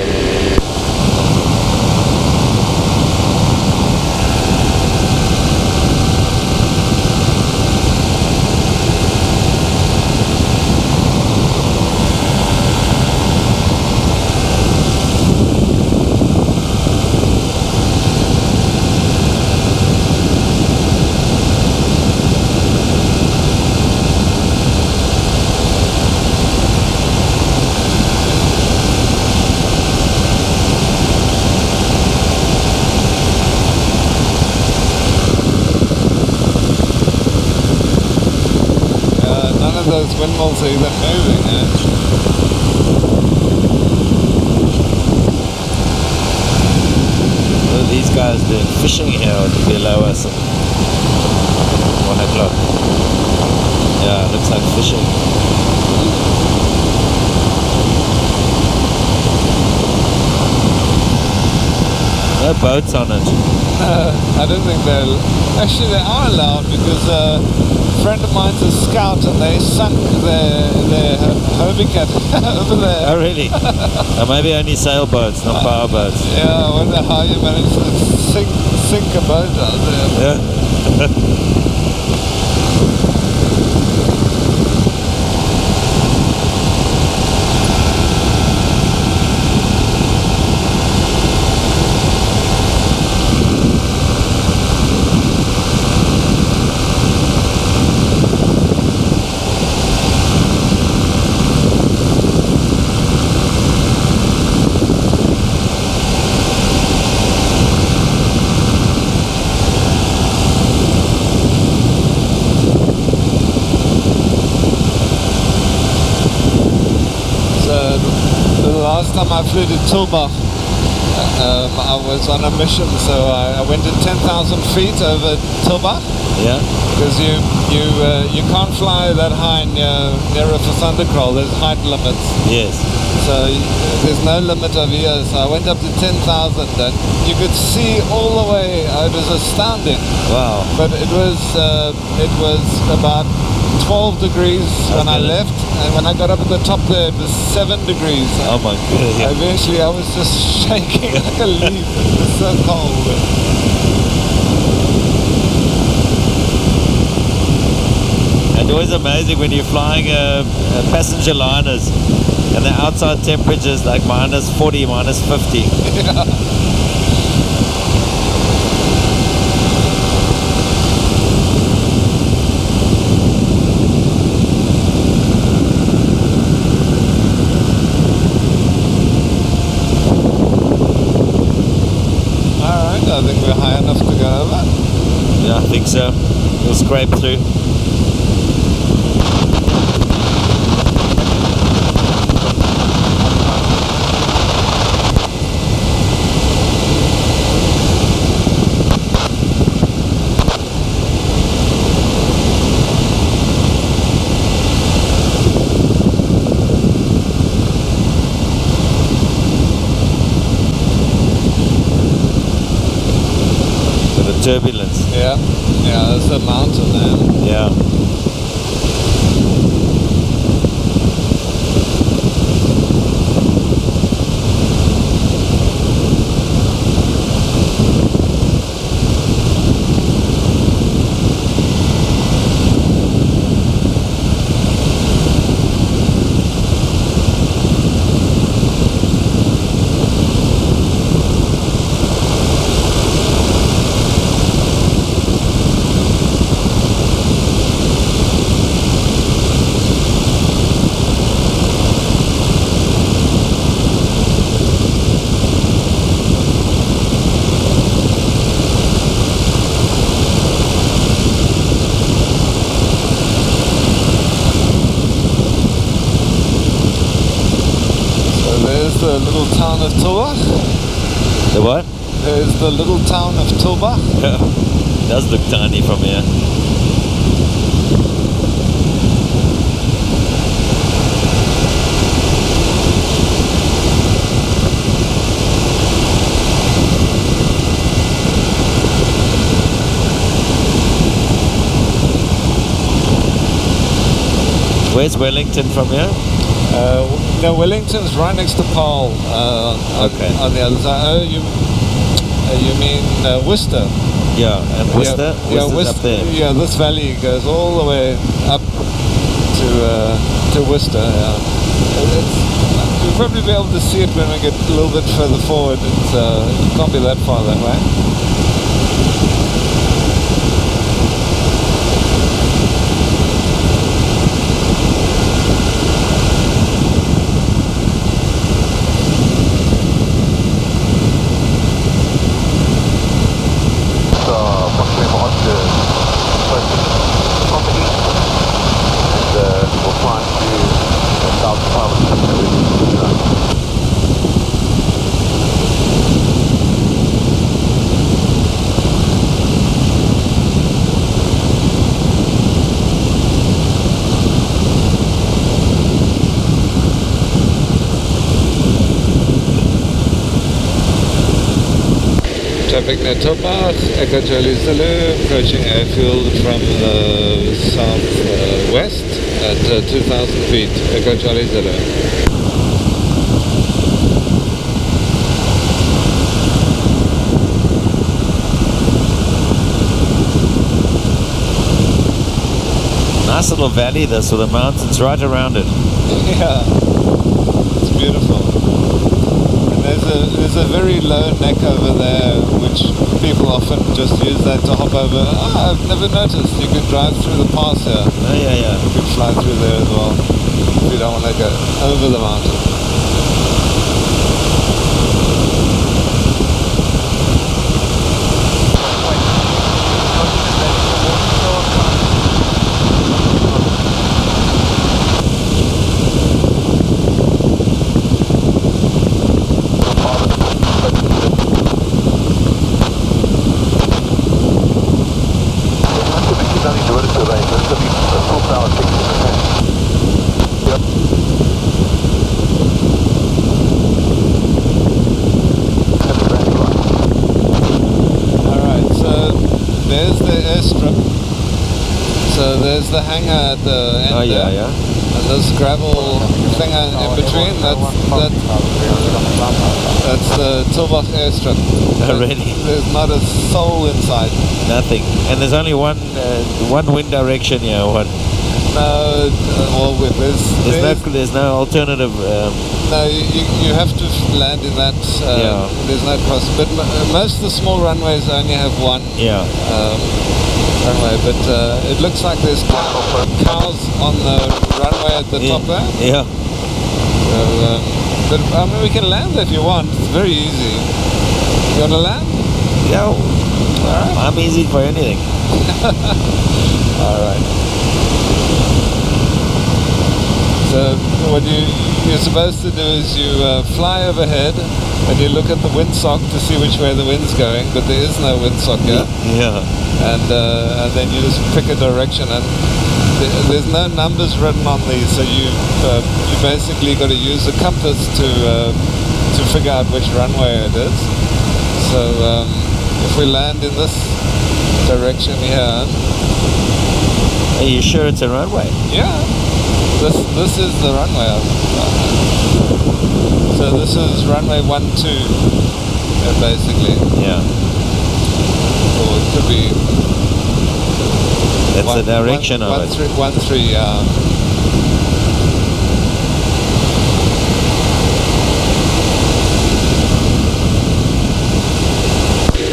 windmills are even moving. What are these guys doing? Fishing here below us at 1 o'clock. Yeah, looks like fishing. No boats on it. I don't think they're... Actually, they are allowed because a friend of mine's a scout and they sunk their Hobie Cat over there. Oh, really? Or maybe only sailboats, not power boats. Yeah, I wonder how you managed to sink a boat out there. Yeah. Last time I flew to Tulbagh, I was on a mission, so I went at 10,000 feet over Tulbagh. Yeah. Because you can't fly that high near a Thunder-Crawl. There's height limits. Yes. So there's no limit over here. So I went up to 10,000 and you could see all the way. It was astounding. Wow. But it was about 12 degrees when I left, and when I got up at the top there it was 7 degrees. Oh my goodness. Eventually I was just shaking like a leaf. It was so cold. And always amazing when you're flying passenger liners and the outside temperature is like minus 40, minus 50. Yeah. I think we're high enough to go over. Yeah, I think so. We'll scrape through. Turbulence. Yeah, there's a mountain there. Yeah. The little town of Tulbagh. The what? There's the little town of Tulbagh. Yeah. It does look tiny from here. Where's Wellington from here? No, Wellington's right next to Paarl. Okay. On the other side. Oh, you mean Worcester? Yeah, and Worcester? Yeah, Worcester's up there. Yeah, this valley goes all the way up to Worcester. Yeah. You'll probably be able to see it when we get a little bit further forward. It can't be that far that way. We'll fly miles per hour. Traffic near Tulbagh, Echo Charlie Zulu, approaching airfield from the south-west at 2,000 feet, Echo Charlie Zulu. Nice little valley, this, with the mountains right around it. Yeah, it's beautiful. There's a very low neck over there, which people often just use that to hop over. I've never noticed. You can drive through the pass here. Oh, yeah. You can fly through there as well if you don't want to go over the mountain. There's the airstrip. So there's the hangar at the end there. Yeah. And this gravel thing in between, that's the Tulbagh airstrip. Already? There's not a soul inside. Nothing. And there's only one wind direction here. What? No, well, There's no alternative. No, you have to land in that. There's no cross. But most of the small runways only have one runway. But it looks like there's cows on the runway at the top there. Yeah. So, but I mean, we can land if you want. It's very easy. You want to land? Yeah. All right. I'm easy for anything. All right. So what you're supposed to do is you fly overhead and you look at the windsock to see which way the wind's going, but there is no windsock here. Yeah. And then you just pick a direction, and there's no numbers written on these, so you basically got to use a compass to figure out which runway it is. So if we land in this direction here. Are you sure it's a runway? Yeah. This is the runway. So this is runway 12, basically. Yeah. Or it could be. That's the direction of it. 13, yeah.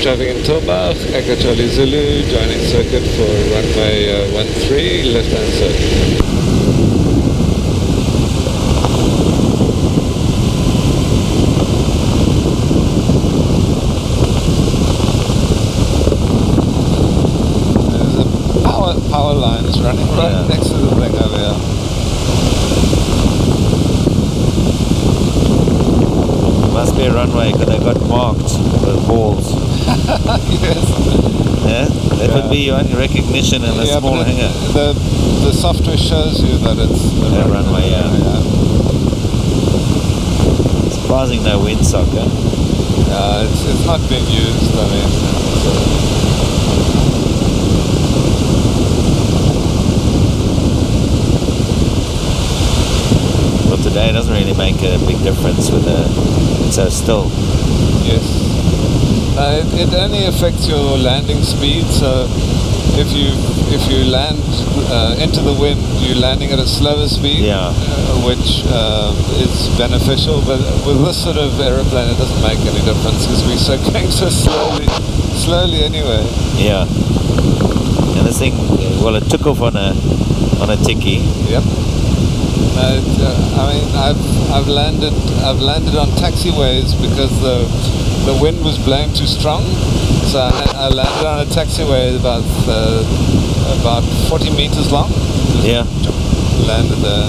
Traffic in Tulbagh, Echo Charlie Zulu, joining circuit for runway 13, left hand circuit. Power lines running right next to the thing over here. Must be a runway because they got marked with balls. Yes. Yeah? That would be your only recognition in a small hangar. The software shows you that it's a runway, yeah. Surprising no windsock, huh? Yeah, it's not being used, I mean. Well, today it doesn't really make a big difference with it's so still. Yes. It only affects your landing speed, so if you land into the wind, you're landing at a slower speed, which is beneficial, but with this sort of aeroplane it doesn't make any difference because we're going so slowly anyway. Yeah. And this thing, well, it took off on a ticky. Yep. I mean, I've landed on taxiways because the wind was blowing too strong, so I landed on a taxiway about 40 meters long. Yeah. Landed there.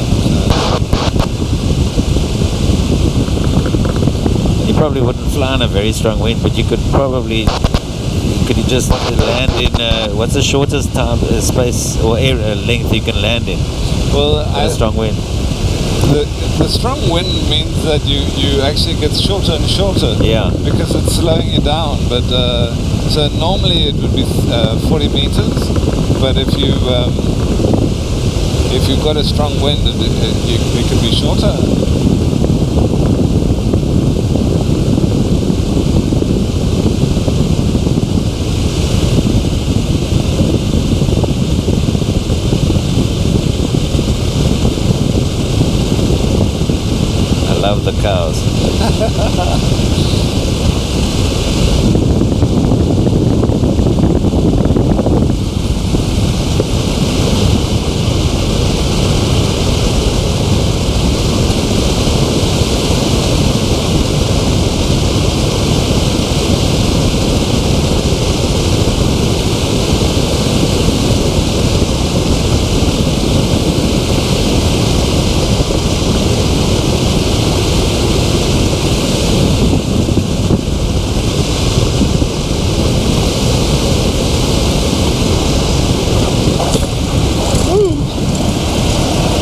probably wouldn't fly in a very strong wind, but you could probably, could you just land in, what's the shortest time, space or area length you can land in? Well, A strong wind. the strong wind means that you actually get shorter and shorter. Yeah. Because it's slowing you down. But so normally it would be 40 meters, but if you've got a strong wind, it could be shorter. Love the cows.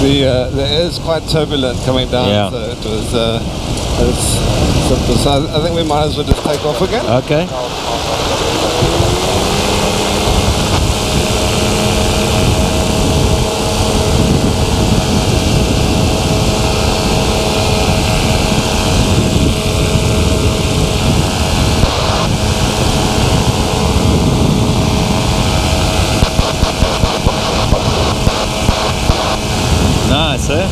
The air is quite turbulent coming down, Yeah. so it was simple. So I think we might as well just take off again. Okay. Nice, eh?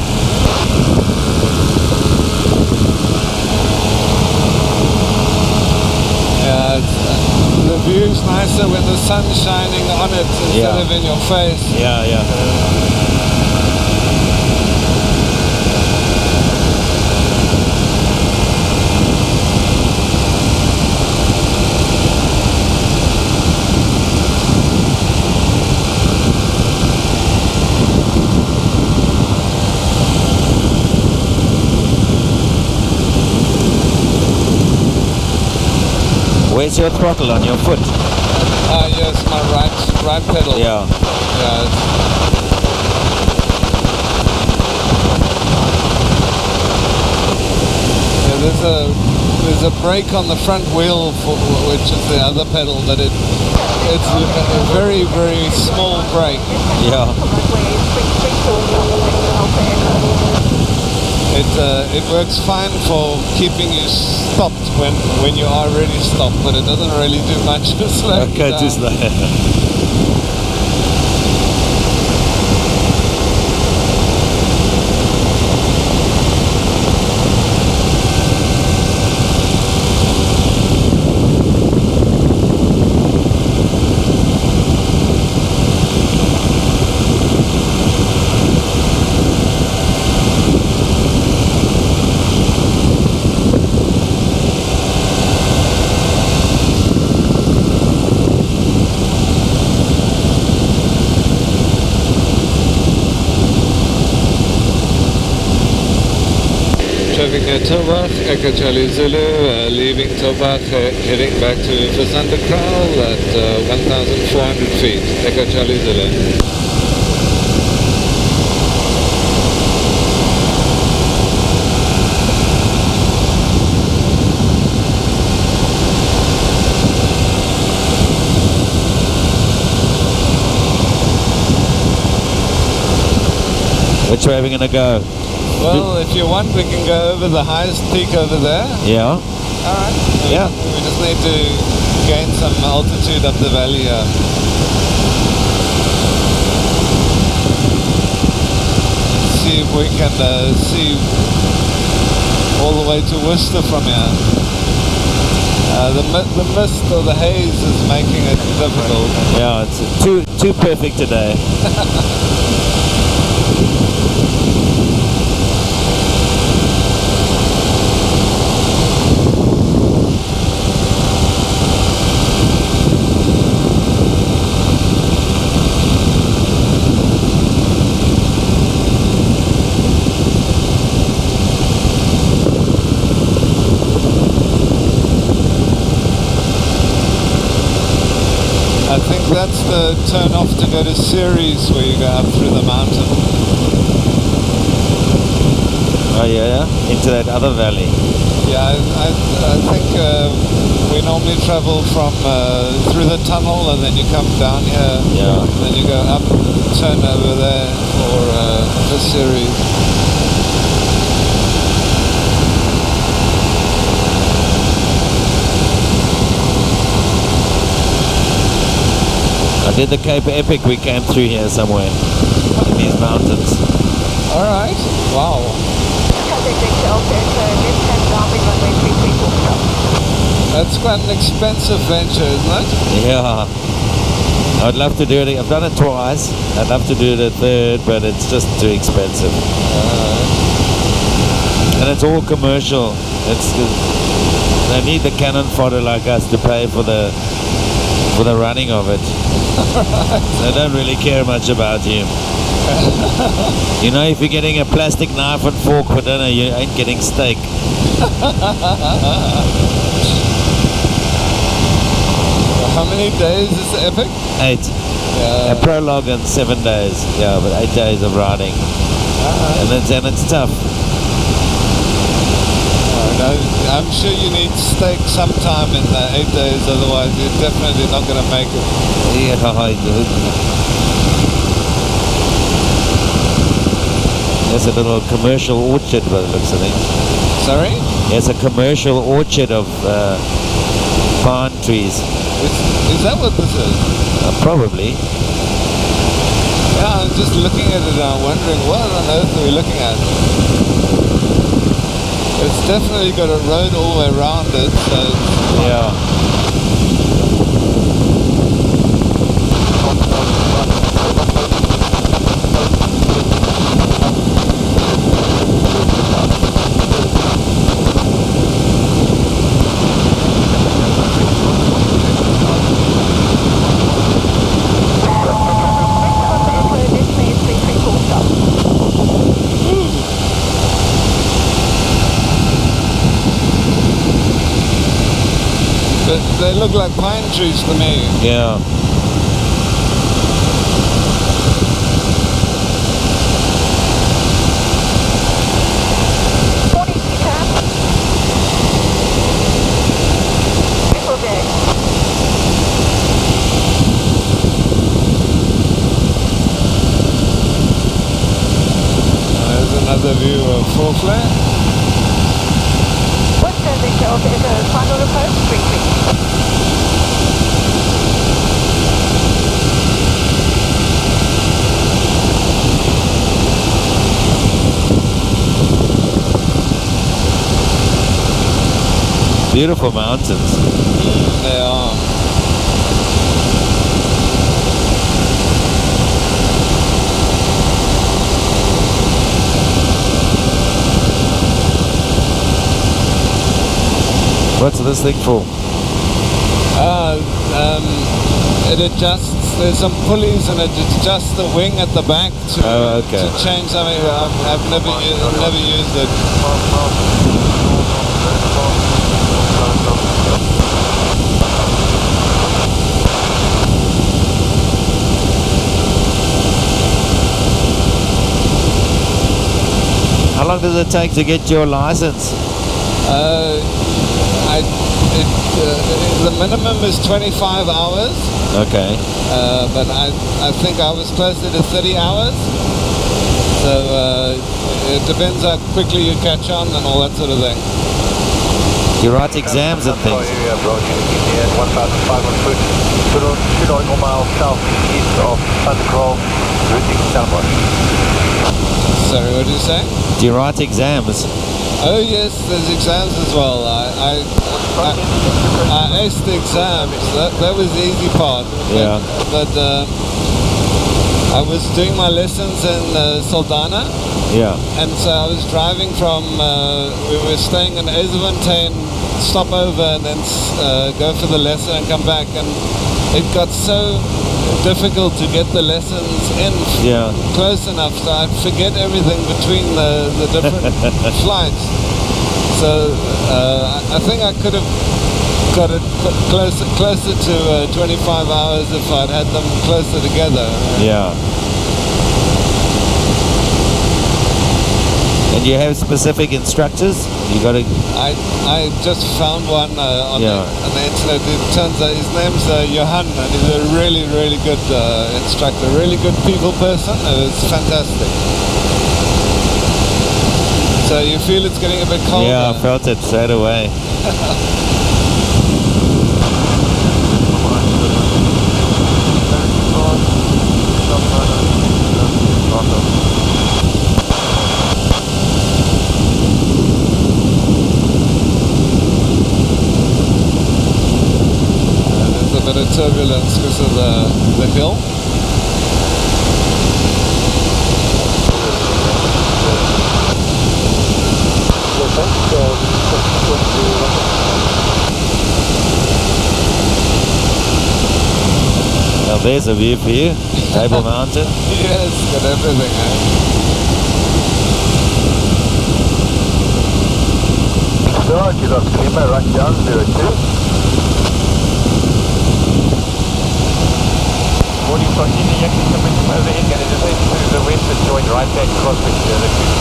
Yeah, the view's nicer when the sun's shining on it instead of in your face. Yeah, yeah. Where's your throttle on your foot? Yes, my right pedal. Yeah. There's a brake on the front wheel, which is the other pedal, but it's a very, very small brake. Yeah. It works fine for keeping you stopped when you are already stopped, but it doesn't really do much to slow you Okay, down. just like Traffic at Tulbagh, Echo Charlie Zulu, leaving Tulbagh, heading back to Vasanta Kraal at 1,400 feet. Echo Charlie Zulu. which way are we gonna go? Well, if you want, we can go over the highest peak over there. Yeah. Alright. Yeah. We just need to gain some altitude up the valley here. See if we can see all the way to Worcester from here. The mist or the haze is making it difficult. Yeah, it's too perfect today. to turn off to go to Ceres, where you go up through the mountain. Oh yeah, into that other valley. Yeah, I think we normally travel from through the tunnel, and then you come down here. Yeah. And then you go up, turn over there for Ceres. I did the Cape Epic. We came through here somewhere in these mountains. All right. Wow. That's quite an expensive venture, isn't it? Yeah. I'd love to do it. I've done it twice. I'd love to do it a third, but it's just too expensive. And it's all commercial. They need the cannon fodder like us to pay for the running of it. They don't really care much about you. You know, if you're getting a plastic knife and fork for dinner, you ain't getting steak. How many days is the Epic? 8. Yeah. A prologue and 7 days. Yeah, but 8 days of riding. And it's tough. I'm sure you need steak sometime in the 8 days, otherwise you're definitely not going to make it. Yeah, there's a little commercial orchard by the looks of things. Sorry? There's a commercial orchard of palm trees. Is that what this is? Probably. Yeah, I'm just looking at it and I'm wondering, what on earth are we looking at? It's definitely got a road all the way around it, so... Yeah. They look like pine trees to me. Yeah. There's another view of Full Flare. West turn Victor off into final approach 33. Beautiful mountains. They are. What's this thing for? It adjusts, there's some pulleys and it adjusts the wing at the back to change something. I've never used it. How long does it take to get your license? The minimum is 25 hours. Okay. But I think I was closer to 30 hours. So it depends how quickly you catch on and all that sort of thing. You write exams and things. 1,500 foot, 2 miles southeast of Sungrove, routing Stellenbosch. Sorry, what did you say? Do you write exams? Oh yes, there's exams as well. I aced the exams. That was the easy part. Yeah. But I was doing my lessons in Saldanha. Yeah. And so I was driving from, we were staying in Azefontein, stop over and then go for the lesson and come back. And it got so difficult to get the lessons in close enough, so I'd forget everything between the different flights. So I think I could have got it closer to 25 hours if I'd had them closer together. Yeah. And you have specific instructors? You got to... I just found one on Yeah. the internet. It turns out his name's Johan, and he's a really, really good instructor, really good people person. It's fantastic. So you feel it's getting a bit colder? Yeah, I felt it straight away. There's a bit of turbulence because of the hill. Now there's a view for you. Table Mountain. Yes, got everything, So, kilo Lima, right down, 02. Morning, continue, Yankee coming from overhead, going to descend to the west and join right back crosswind to the other two.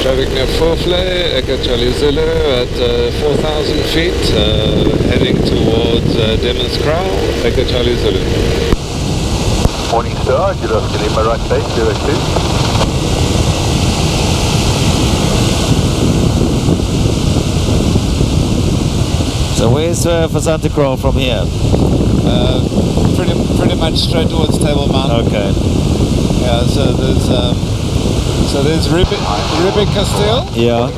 Traffic near Fourflay, Echo Charlie Zulu at 4,000 feet, heading towards Demons Crow, Echo Charlie Zulu. Morning Star, kilo Lima, right base, 02. So where's for Santa Cruz from here? Pretty much straight towards Table Mountain. Okay. Yeah, so there's Ribic Castile. Yeah.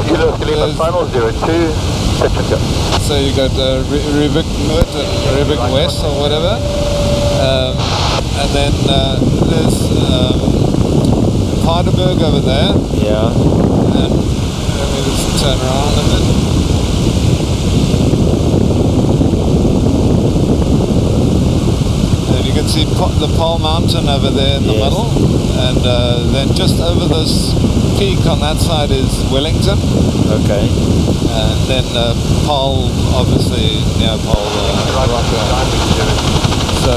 Kilo Lima, final 02, Sector. So you got Ribic Noord, Ribic West or whatever. And then there's Paardenburg over there. Yeah. And let me just turn around a bit. And you can see the Pole Mountain over there in the Yes. middle. And then just over this peak on that side is Wellington. Okay. And then Pole, obviously, near Pole, So,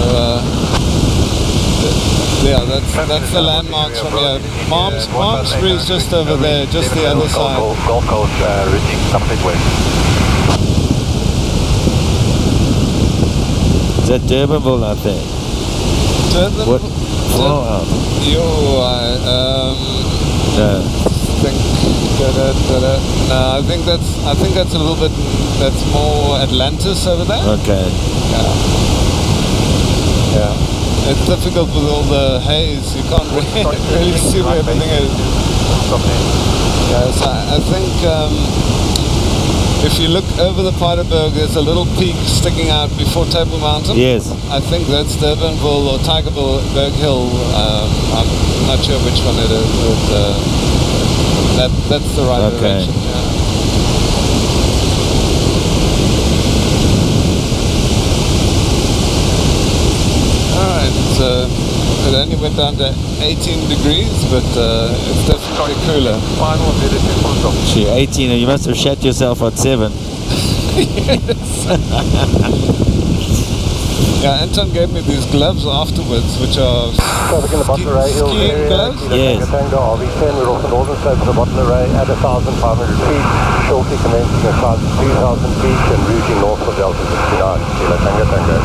yeah, that's the landmarks from here. Malmesbury is just over there, just the other side. Golf Coast, routing complete west. Is that Durbanville, I think? Durban, What? Oh, no. No, I think that's a little bit. That's more Atlantis over there. Okay. Yeah. It's difficult with all the haze. You can't really see where everything is. Yeah, so I think if you look over the Paardenburg, there's a little peak sticking out before Table Mountain. Yes. I think that's Durbanville or Tigerberg Hill. I'm not sure which one it is, but that's the right direction. Yeah. Alright, so it only went down to 18 degrees, but it's definitely cooler. Final Gee, 18, you must have shat yourself at 7. Yeah, Anton gave me these gloves afterwards, which are skiing gloves. Yes. Tango RV10, we're off the northern slope of the bottom array at 1,500 feet, shortly commencing at 2,000 feet and routing north of Delta 69, Kilo Tango Tango.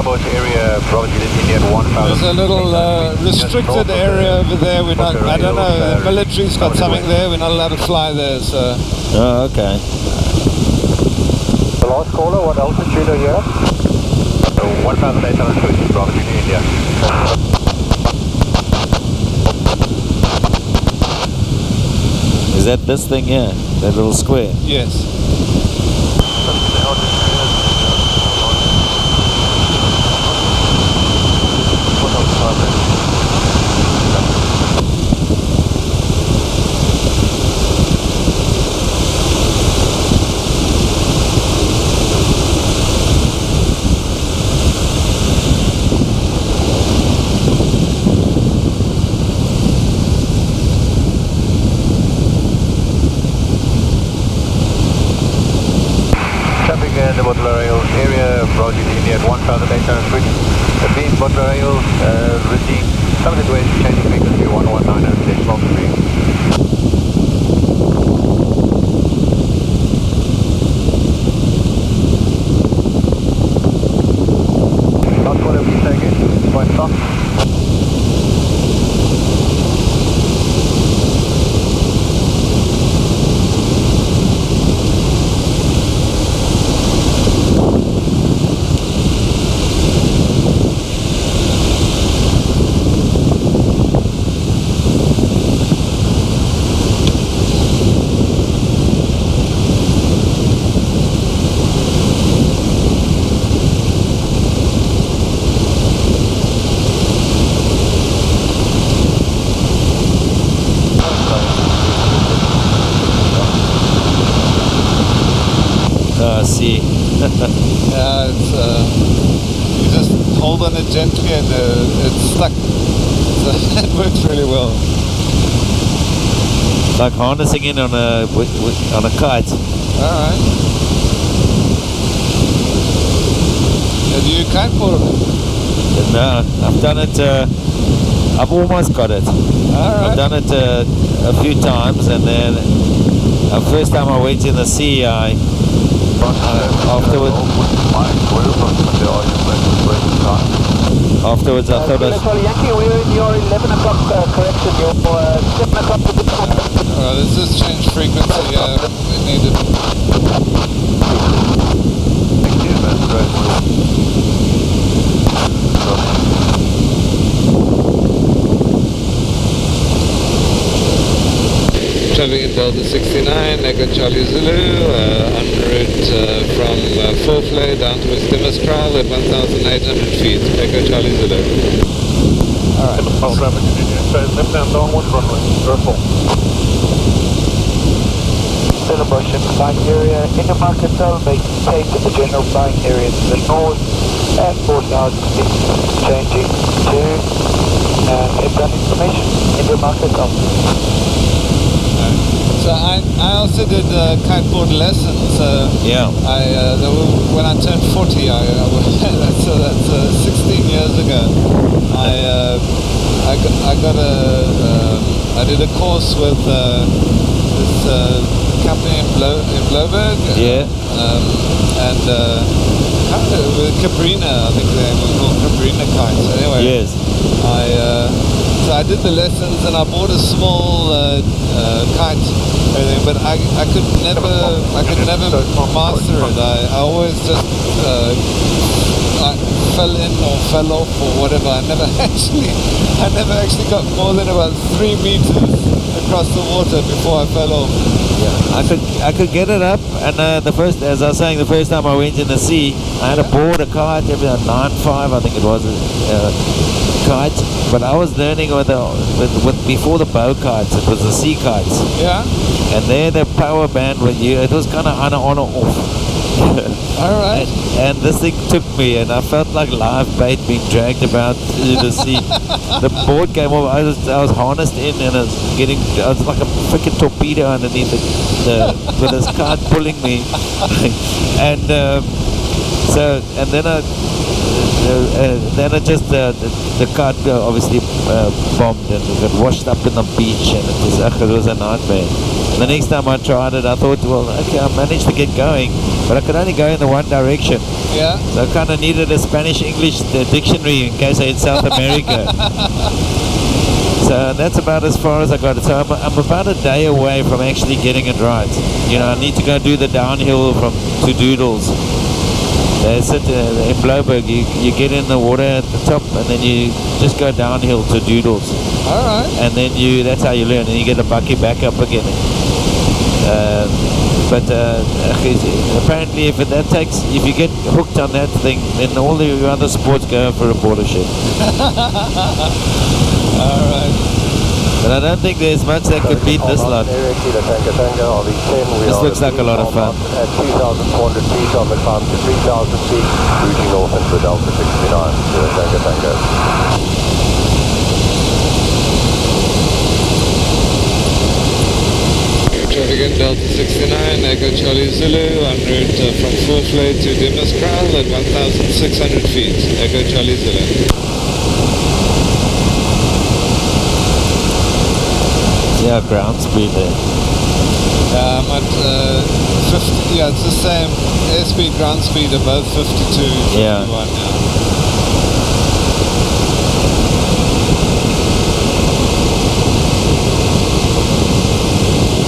Area, There's a little restricted area over there. We're not. I don't know. The military's got something there. We're not allowed to fly there. So. Oh, okay. The last caller, what altitude are you at? 1,800 feet, Bravo Junior, India. Is that this thing here? That little square? Yes. Broadly at 1,800 feet. The beam, bottom rail, regime, some of the ways changing frequency 119.3. Last one, please take it. Point stop. See. Yeah, it's you just hold on it gently and it's stuck. So it works really well. Like harnessing in on a kite. All right. Do you kiteboard it? No, I've done it. I've almost got it. All right. I've done it a few times, and then the first time I went in the sea, afterwards I thought Yankee, we're in your 11 o'clock correction, your 7 o'clock. Let's just change frequency. We need it. Traveling in Delta 69, Echo Charlie Zulu, en route from Fourflay down towards Dimmerstraal at 1,800 feet. Echo Charlie Zulu. Alright. Traffic continue. So left down downwind runway. Circle. Stellenbosch in the flying area. Intermarket Tulbagh, take the general flying area to the north and 4,000 feet. Changing to inbound information. Intermarket Tulbagh. So I also did kiteboard lessons. yeah. When I turned 40, that's 16 years ago. I did a course with this company in Bloberg. Yeah. And with Cabrina, I think they were called Cabrina kites. Anyway. Yes. So I did the lessons and I bought a small kite, but I could never master it. I always just I fell in or fell off or whatever. I never actually got more than about 3 meters across the water before I fell off. Yeah. I could get it up, and as I was saying, the first time I went in the sea, I had to board a kite, every 9.5, I think it was, kite. But I was learning with before the bow kites, it was the sea kites. Yeah. And there the power band with you, it was kind of on or off. All right. And this thing took me, and I felt like live bait being dragged about through the sea. The board came off. I was harnessed in, and I was like a freaking torpedo underneath with this kite pulling me. And then the kite obviously bombed and got washed up in the beach, and it was a nightmare. The next time I tried it, I thought, well, okay, I managed to get going, but I could only go in the one direction. Yeah. So I kind of needed a Spanish-English dictionary in case I hit South America. So that's about as far as I got it. So I'm about a day away from actually getting it right. You know, I need to go do the downhill to Doodles. It's in Bloberg. You get in the water at the top, and then you just go downhill to Doodles. All right. And then that's how you learn, and you get a bucket back up again. But apparently, if you get hooked on that thing, then all the other sports go for a border shit. All right. But I don't think there's much that could beat this lot. This looks like a lot of fun. At 2,400 feet on the climb to 3,000 feet, routing north into Delta 69. Tango. Traffic again, Delta 69, Echo Charlie Zulu, en route from Fourflay to Dimascral at 1,600 feet. Echo Charlie Zulu. Yeah, ground speed there. I'm at 50, yeah, it's the same. Airspeed, ground speed are both 52, 51 Yeah. now.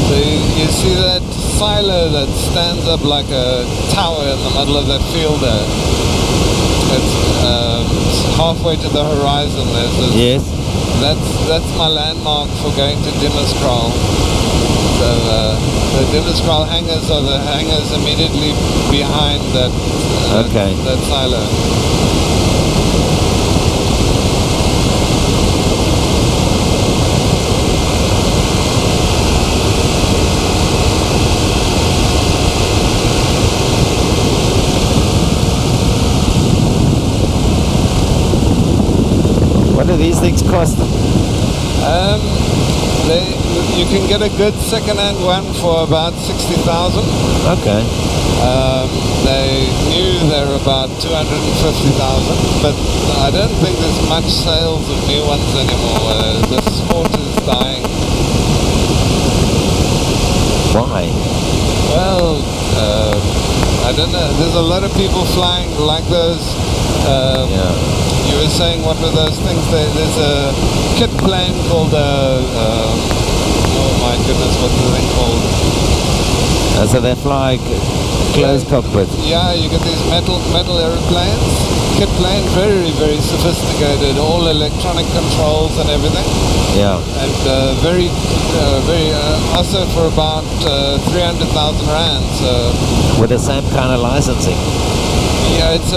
So you see that silo that stands up like a tower in the middle of that field there? It's halfway to the horizon. There's this, Yes. That's my landmark for going to Dimascral. So the Dimascral hangars are the hangars immediately behind that Okay. that silo. What do these things cost? You can get a good second-hand one for about 60,000. Okay. They knew they're about 250,000, but I don't think there's much sales of new ones anymore. The sport is dying. Why? Well, I don't know. There's a lot of people flying like those. Yeah. You were saying, what were those things? There's a kit plane called oh my goodness, what's the thing called? So they fly closed cockpit. Yeah, you get these metal aeroplanes. Kit plane, very, very sophisticated, all electronic controls and everything. Yeah. And very, also for about 300,000 rands. With the same kind of licensing. Yeah, it's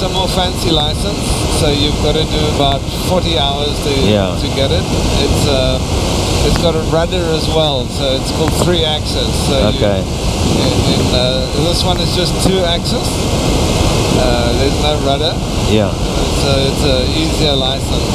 a more fancy license, so you've got to do about 40 hours to get it. It's got a rudder as well, so it's called 3-axis. So Okay. This one is just 2-axis. There's no rudder, Yeah. so it's an easier license.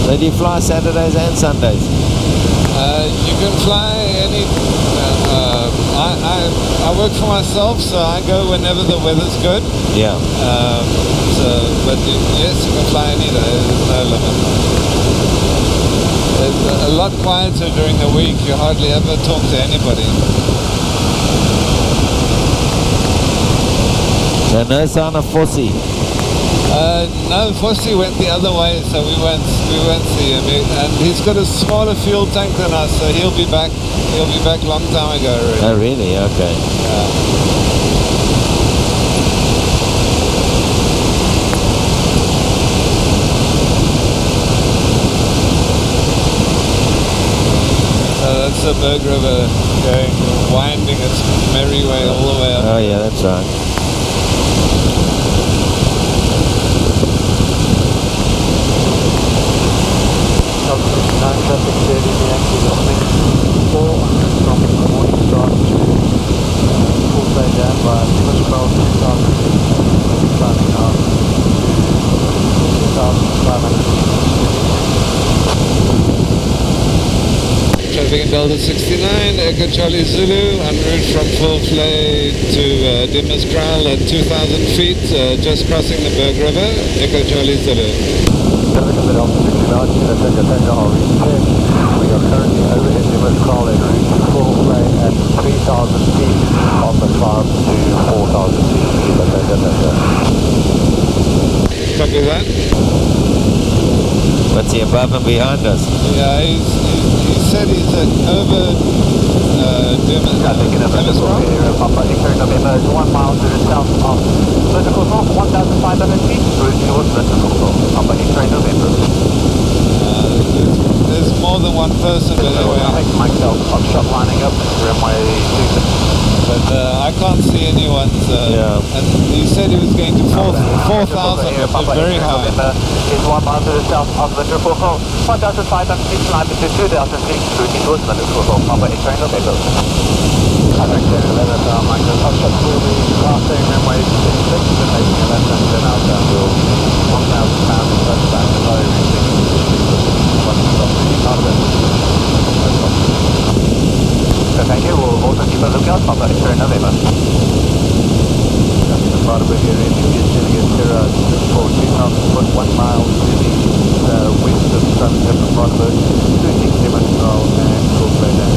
So do you fly Saturdays and Sundays? You can fly any. I work for myself, so I go whenever the weather's good. Yeah. But yes, you can fly any day. There's no limit. It's a lot quieter during the week. You hardly ever talk to anybody. So no sign of Fossey. No, Fossey went the other way, so we won't see him. And he's got a smaller fuel tank than us, so he'll be back. He'll be back long time ago already. Oh really? Okay. So that's the Berg River going, winding its merry way all the way up. Oh yeah, that's right. Traffic 30, the actually listening 4 from the morning start to full play down by Dimascral 2,000 climbing out to 2,500. Traffic in Delta 69, Echo Charlie Zulu, en route from Fourflay to Dimascral at 2,000 feet, just crossing the Berg River, Echo Charlie Zulu. Traffic in the Delta 69, Tango RE10. We are currently overhead Dimascral en route to Fourflay at 3,000 feet on the climb to 4,000 feet. Copy that? What's he above and behind us? Yeah, he said he's at over Traffic in a vertical area, Papa X-ray November is 1 mile to the south of vertical north, 1,500 feet, route towards vertical north, Papa X-ray November. There's more than one person anyway. I think Mike Delta Foxtrot lining up, runway 26. But I can't see anyone. Yeah. And he said he was going to 4,000, which is very high. Is 1 mile to the south of vertical north, 1,500 feet, climb to 2,000 feet, route towards vertical north, Papa X-ray November. Contact 1011, Mike Delta Foxtrot will be crossing runway 26 and making a left hand turn out downhill 1,000 pounds and touchdown to low reaching So thank you, we'll also keep a lookout, Papa X-ray November. The Barber area is Juliet Sierra 642 foot 1 mile to the west of Sunset from Barber, 26 demonstral and full play down.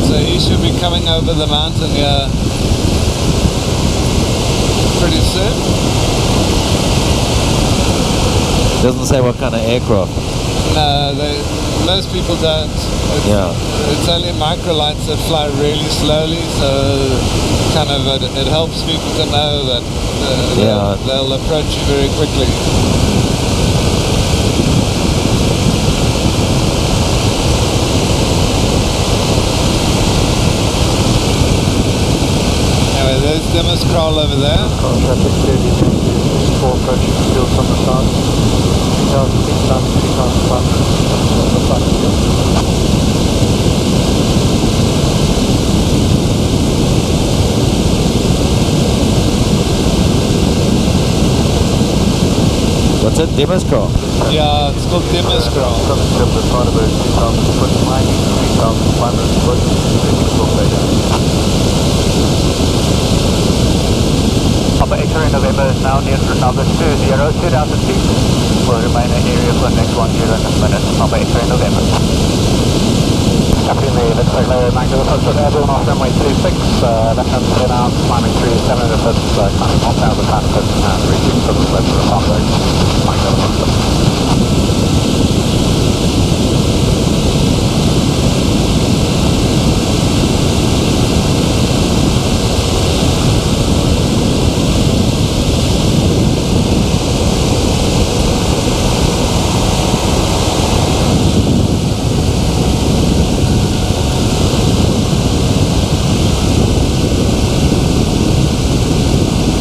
So he should be coming over the mountain here pretty soon. Doesn't say what kind of aircraft. No, most people don't. It's only microlights that fly really slowly, so kind of it helps people to know that they'll approach you very quickly. Anyway, there's Dimmer's Crawl over there. Traffic clearly for approaching fields on the south. 3,000 feet down, 3,500 What's it? Dimmer's Crawl? Yeah, it's called Dimmer's Crawl. Papa X-ray November is now near number 20, 2,000 feet. Will remain in area for the next 1 year and a minute. Papa X-ray November. Captain the left side Magdala Foxtrot airborne off runway 26, left hand turn out, climbing through 700 foot, climbing 1,000 foot and reaching for the slopes of the Foxtrot. Magdala Foxtrot.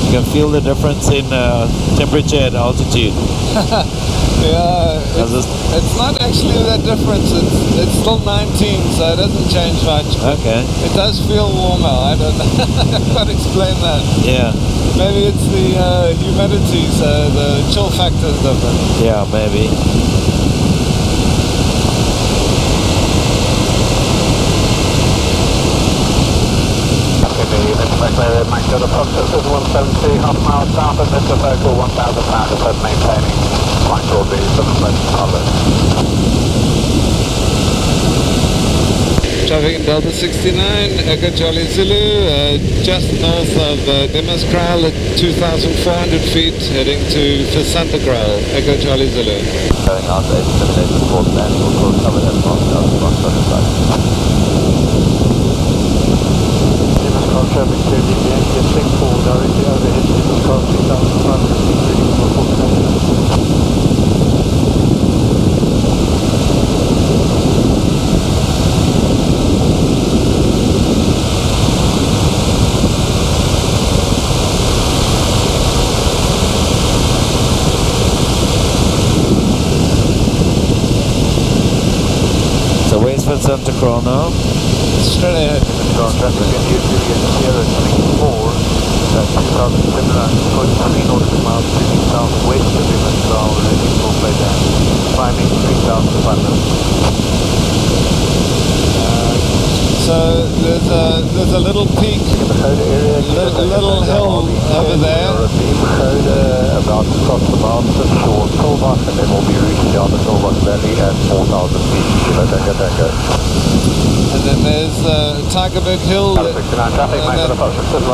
You can feel the difference in temperature and altitude. Yeah, it's not actually that difference. It's still 19, so it doesn't change much. Okay. It does feel warmer. I don't know. I can't explain that. Yeah. Maybe it's the humidity, so the chill factor is different. Yeah, maybe. Magdala Foxtrot is 170, half mile south of Mr. Focal, 1,000 pounds of maintaining flight broadly 7 Traffic in Delta 69, Echo Charlie Zulu, just north of Dimmer's Kraal at 2,400 feet, heading to Santa Kraal, Echo Charlie Zulu. Going out 878 Fort Land, we'll course cover that traffic clearly the NTS 64 directly overhead to the car 3,500 feet reading for Fort Land. So where's Santa Crawl now? Straight ahead. Traffic in Juliet Sierra 24, that's 2,700 foot, 3 nautical miles heading southwest of Dimmersdal, ready for play down, climbing 3,500. So there's a little peak, a little hill over there. About across the mountain shore, Tulbagh pass, and then we'll be routing down the Tulbagh Valley at 4,000 feet. Kilo Tango Tango. And then there's Tigerberg Hill. 69 traffic, make an approach from 2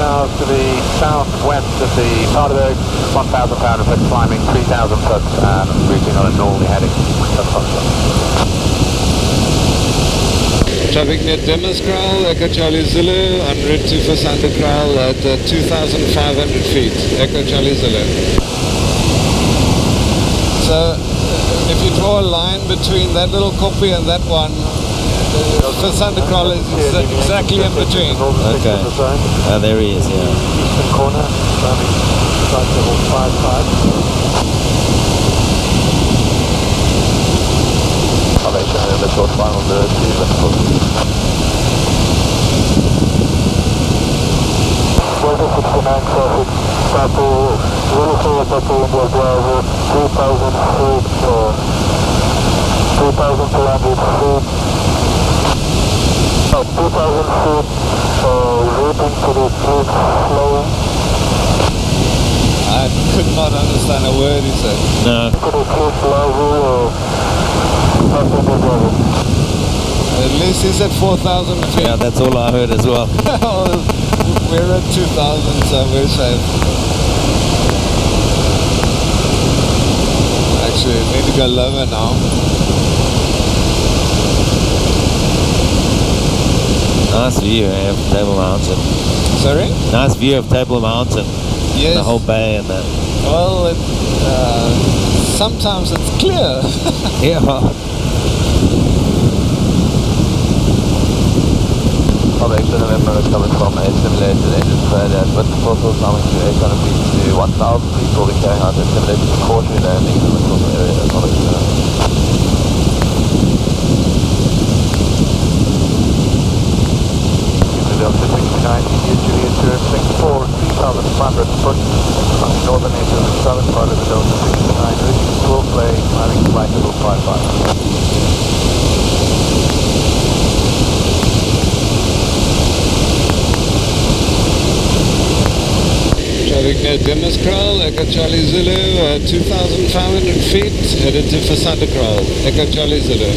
miles to the southwest of the Paardenberg, 1,500 foot climbing, 3,000 foot, and routing on a northerly heading. Traffic near Dimmerskraal, Echo Charlie Zulu, en route to Versanderkraal at 2,500 feet, Echo Charlie Zulu. So, if you draw a line between that little copy and that one, Versanderkraal is exactly in between. Okay. There he is, yeah. Eastern corner, climbing flight level 55. The short final to Liverpool. Weather 69 traffic, Papu, Willow Papu India Driver, 2,000 feet, 2,200 feet, 2,000 feet, routing to the creek flowing. I could not understand a word he said. No. To the creek flowing, At least he said 4,000 feet. Yeah, that's all I heard as well. We're at 2,000, so we're safe. Actually, we need to go lower now. Nice view of Table Mountain. Sorry? Nice view of Table Mountain. Yes. The whole bay and that. Well, sometimes it's clear. Yeah. Extra November is coming from a simulated engine failure at with the total coming to 800 feet to 1,000 feet will be carrying out a simulated cautionary landing in the total area as well as Delta 69 India Juliet Tour Singapore 3,500 foot on the northern edge of the southern part of the Delta 69 routing full play climbing flight level 55. Traffic near Dimmerskraal, Echo Charlie Zulu, 2,500 feet, headed to Versanderkraal, Echo Charlie Zulu.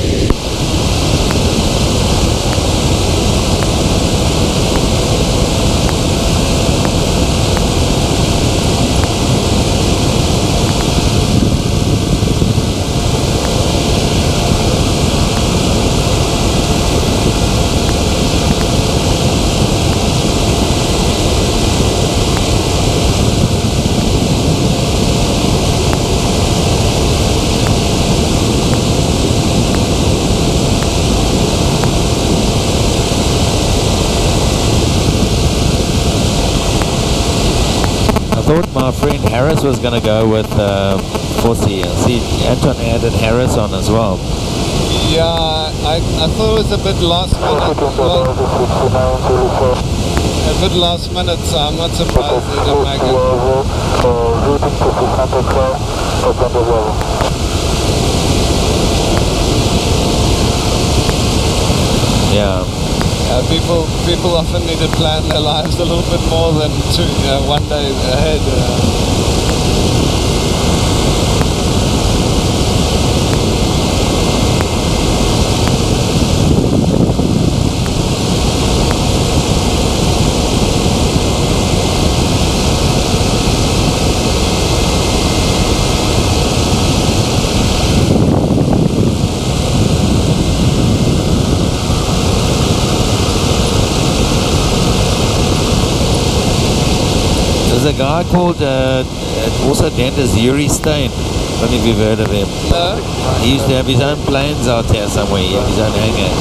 I thought my friend Harris was going to go with Fossey. See, Anton added Harris on as well. Yeah, I thought it was a bit last minute. Well, a bit last minute, so I'm not surprised they didn't make it. Yeah. People often need to plan their lives a little bit more than one day ahead. There's a guy called, also Dennis Yuri Stein. I don't know if you've heard of him. No? He used to have his own planes out here somewhere. He had his own hangar.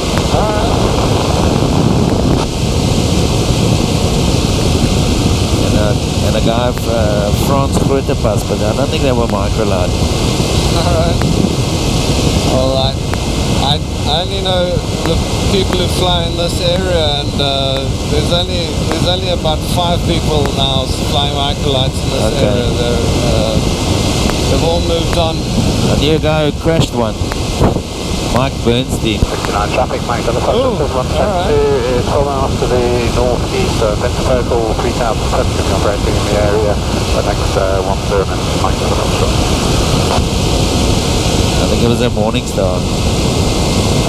And a guy, Franz Gruttepas, but I don't think they were microlight. Alright. Well, I only know the people who fly in this area, and there's only about 5 people now flying microlights in this area. They've all moved on. I knew a guy who crashed one. Mike Bernstein. 69 traffic, Mike, on the Oh, alright. is pulling off to the northeast, Fence Circle, 3070 operating in the area, the next 1 minutes, Mike, on the Foxtrot. I think it was at Morningstar.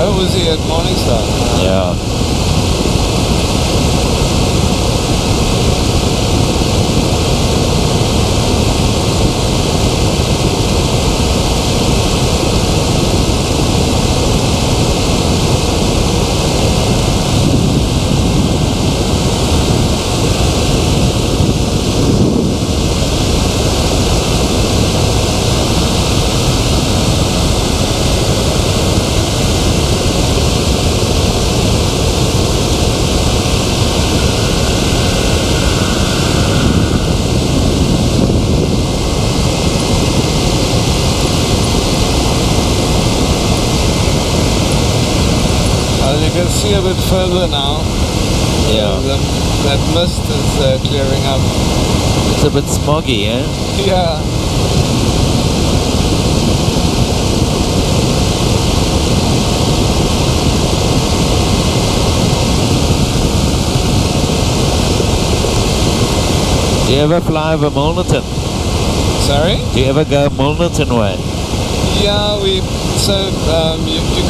Oh, was he at Morningstar? Yeah. You can see a bit further now. Yeah. That mist is clearing up. It's a bit smoggy, eh? Yeah. Do you ever fly over Milnerton? Sorry? Do you ever go Milnerton way? Yeah, you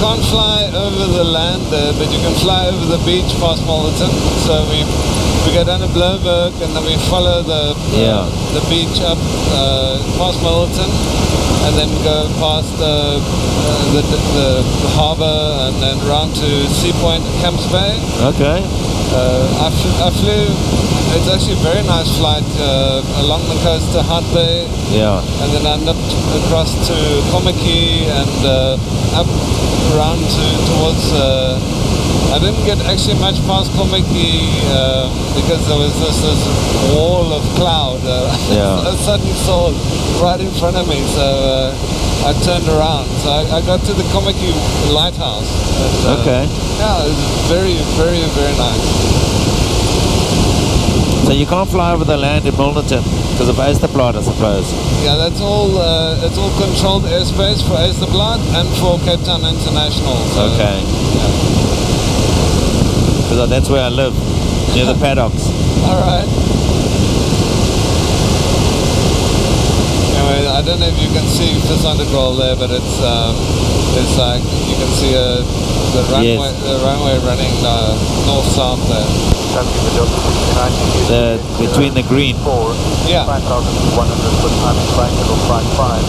can't fly over the land there, but you can fly over the beach past Milnerton. So we go down to Bloberg and then we follow the beach up past Milnerton, and then go past the harbour and then round to Sea Point, Camps Bay. Okay. I flew. It's actually a very nice flight along the coast to Hart Bay. Yeah. And then I nipped across to Komaki and up around towards. I didn't get actually much past Komaki because there was this wall of cloud. I suddenly saw right in front of me, so I turned around. So I got to the Komaki lighthouse. And, okay. Yeah, it was very, very, very nice. So you can't fly over the land in Milnerton because of Eysterplaat, I suppose. Yeah, that's all. It's all controlled airspace for Eysterplaat and for Cape Town International. So, okay. Because that's where I live, near the paddocks. All right. Anyway, I don't know if you can see Fisandercroll there, but it's like you can see the runway running north-south there. Between the green. Yeah. 5,100 foot time, flight level 55.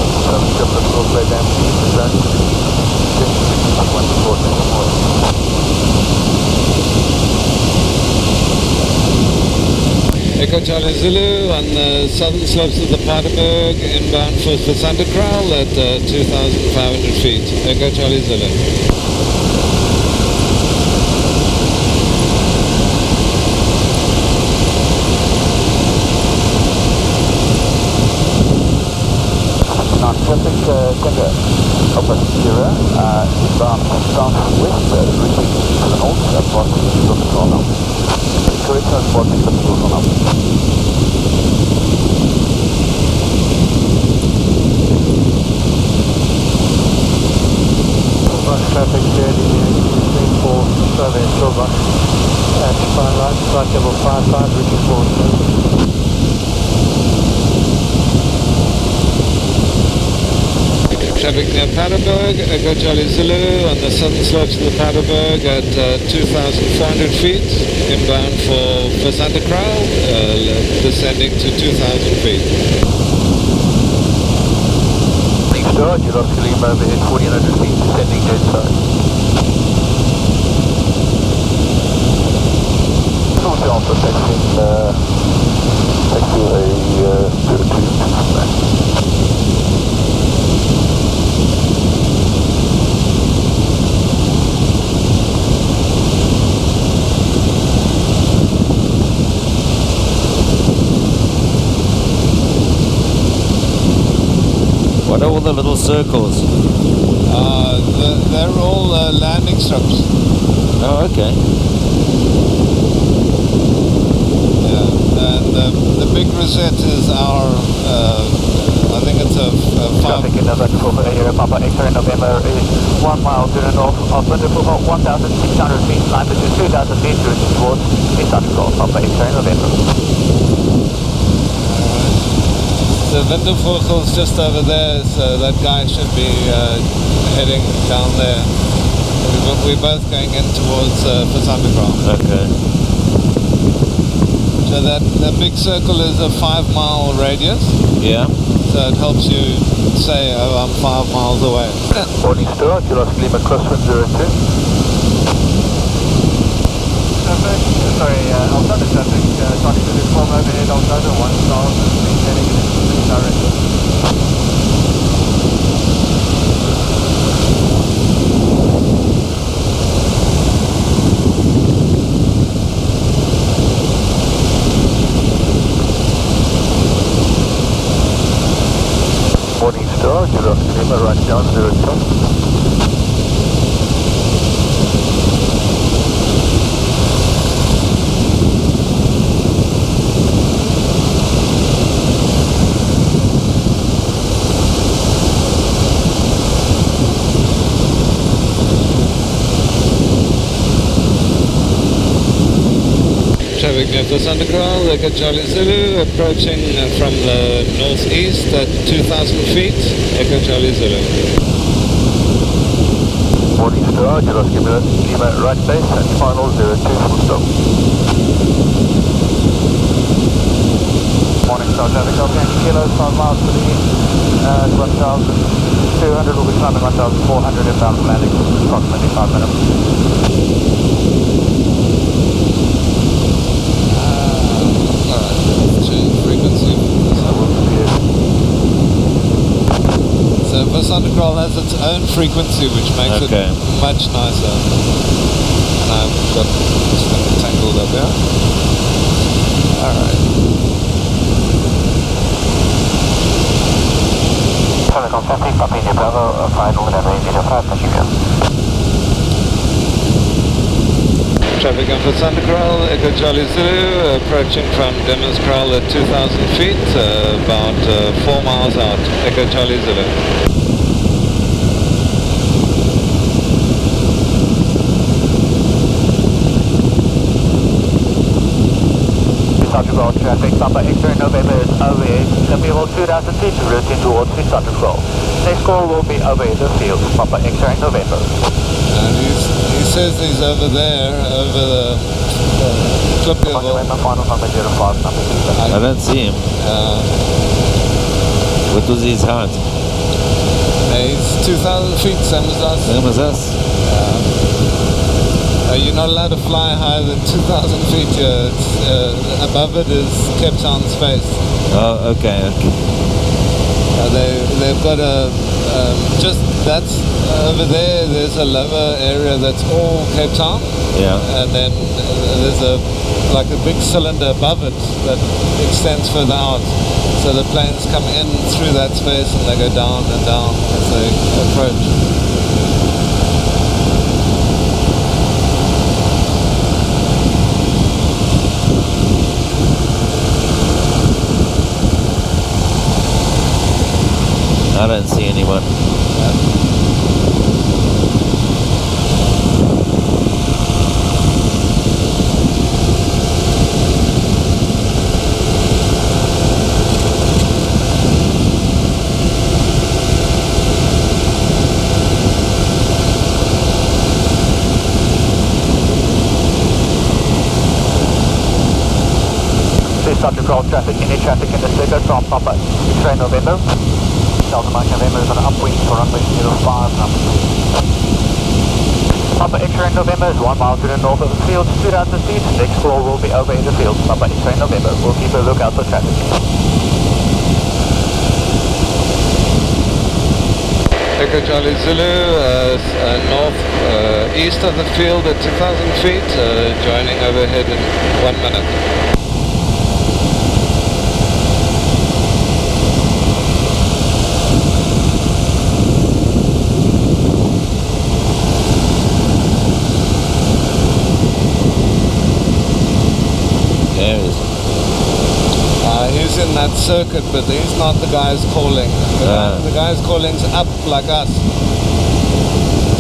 Echo Charlie Zulu on the southern slopes of the Paardeberg, inbound for Fisandercroll at 2,500 feet. Echo Charlie Zulu. Traffic Tinder, Upper Sierra, inbound southwest, reaching to the north, approaching to the corner. Correct transporting to the corner. Traffic journey between 4 Survey and Tulbagh at fine line, flight level 55, reaching 4. Traffic near Paardeberg, Echo Charlie Zulu on the southern slopes of the Paardeberg at 2,400 feet, inbound for Fisandercroll, descending to 2,000 feet. Next door, you're off to Lima overhead 1,400 feet, descending dead side. Also after taxing, taxi a 02 What are all the little circles? They're all landing strips. Oh, okay. Yeah, and the big rosette is our, I think it's a Traffic in November, Papa X-ray November is 1 mile to the north of Wonderful about 1,600 feet, climb to 2,000 feet towards the Central Papa X-ray November. The Wintervogel's just over there, so that guy should be heading down there. We're both going in towards Versandekral. Okay. So that big circle is a 5-mile radius. Yeah. So it helps you say, oh, I'm 5 miles away. Morning Stuart, you lost Lima crosswind 02. Sorry, Alexander traffic, starting to form overhead Alexander 1,000 feet heading in this direction. Morning Stuart, you lost Lima right down 02. Traffic near Versandekral, Echo Charlie Zulu, approaching from the northeast at 2,000 feet, Echo Charlie Zulu. Morning Stuart, you lost Lima right base and final 02 full stop. Morning Star traffic, Alpine kilos, 5 miles to the east, 1,200 will be climbing 1,400 inbound landing, approximately 5 minutes. Frequency. So Versandekral has its own frequency, which makes it much nicer. And I've got this thing tangled up here. Alright. Telecom 50, Papa India Bravo, final whenever India 5, Michigan. Traffic on Versandekral, Echo Charlie Zulu, approaching from Demonskral at 2,000 feet, about 4 miles out, Echo Charlie Zulu. Versandekral traffic, Papa X-ray November is overhead, then we hold 2,000 feet routing towards Versandekral. Next call will be overhead the field, Papa X-ray November. And he says he's over there, over the clip level. I don't see him. What was his height? He's 2,000 feet, same as us. Same as us. You're not allowed to fly higher than 2,000 feet here. Above it is Cape Town space. Oh, okay. They've got a just that's over there. There's a lower area that's all Cape Town. Yeah. And then there's like a big cylinder above it that extends further out. So the planes come in through that space and they go down and down as they approach. I don't see anyone. Please start to cross traffic, any traffic in the circuit from Papa X-ray November. Delta Mike November is on upwind for runway 05 now. Papa X-ray November is 1 mile to the north of the field, 2,000 feet. Next call will be over in the field. Papa X-ray November. We'll keep a lookout for traffic. Echo Charlie Zulu, north east of the field at 2,000 feet, joining overhead in 1 minute. He's in that circuit, but he's not the guy who's calling. The guy who's calling's up like us.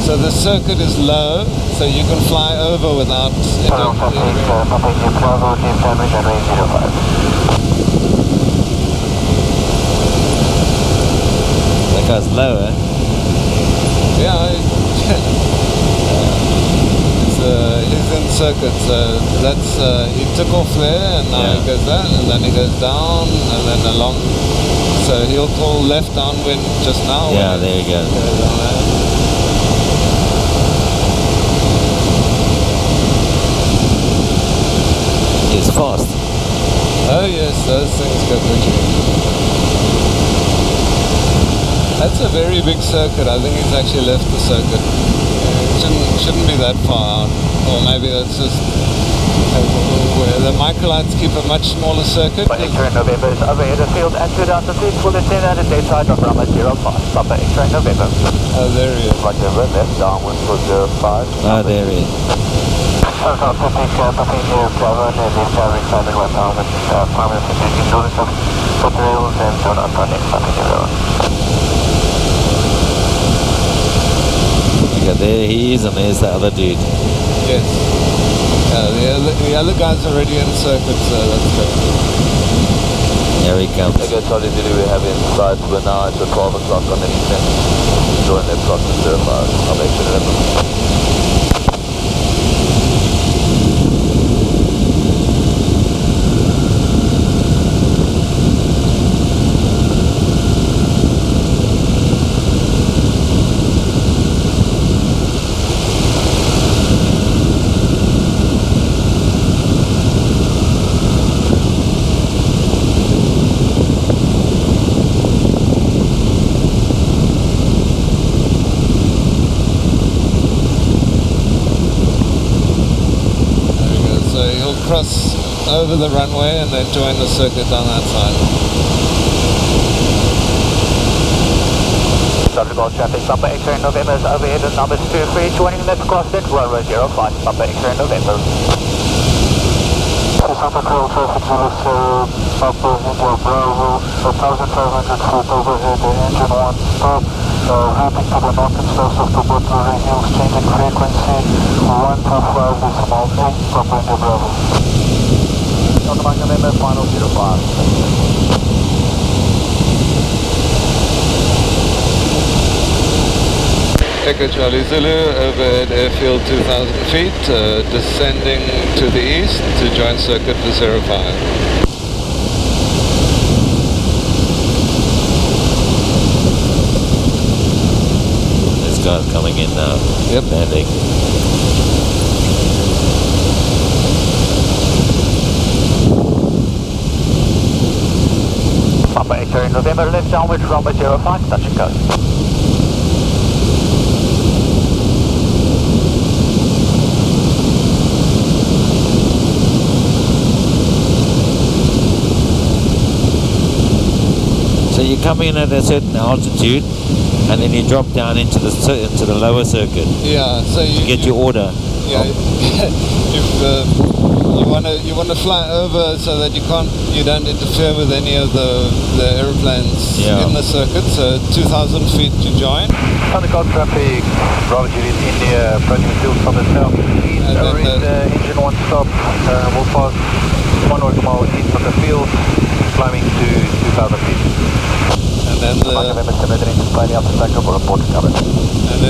So the circuit is low, so you can fly over without... That guy's lower. Yeah, he's in circuit, so that's, he took off there and now he goes down and then he goes down and then along, so he'll call left downwind just now. Yeah, there you go. It's fast. Oh yes, those things go quickly. That's a very big circuit. I think he's actually left the circuit. Shouldn't be that far out. Or maybe that's just the microlights keep a much smaller circuit. X-ray November is overhead of field at 2000 feet. Will descend at a daytime of runway 05. Papa X-ray November. Oh, there he is. Roger, left downwind for 05. Oh, there he is. Papa X-ray and the carrying side of 1000. Primary facility notice of foot rails and do not run next Papa There he is, and there's the other dude. Yes. The other guy's already in circuit, so that's good. Here he comes. Okay, Charlie Zulu, we have inside, we're now at 12 o'clock on the descent. Join left cross to 05. I'll make sure to cross over the runway and then join the circuit on that side. Subsequent traffic, Papa X-ray November is overhead at numbers 23, joining left cross at runway 05, Papa X-ray November. Santa Cruz traffic 07, Papa India Bravo, 1,500 feet overhead, the engine 1 stop, routing to the north and south of the Butler Hills, changing frequency, 125 decimal 8, Papa India Bravo. Santa November, final 05. Echo Charlie Zulu over at airfield 2,000 feet, descending to the east to join circuit for 05. This guy's coming in now. Yep. Landing. Papa X-ray November, left downwind runway 05, touch and go. So you come in at a certain altitude, and then you drop down into the lower circuit. Yeah, so you get your order. Yeah, if you want to fly over so that you don't interfere with any of the airplanes in the circuit. So 2,000 feet to join. Thundercloud traffic, Bravo Juliet India, approaching the field from the south. Engine 1 stop, we'll pass 1 mile east of the field, climbing to 2,000 feet. And then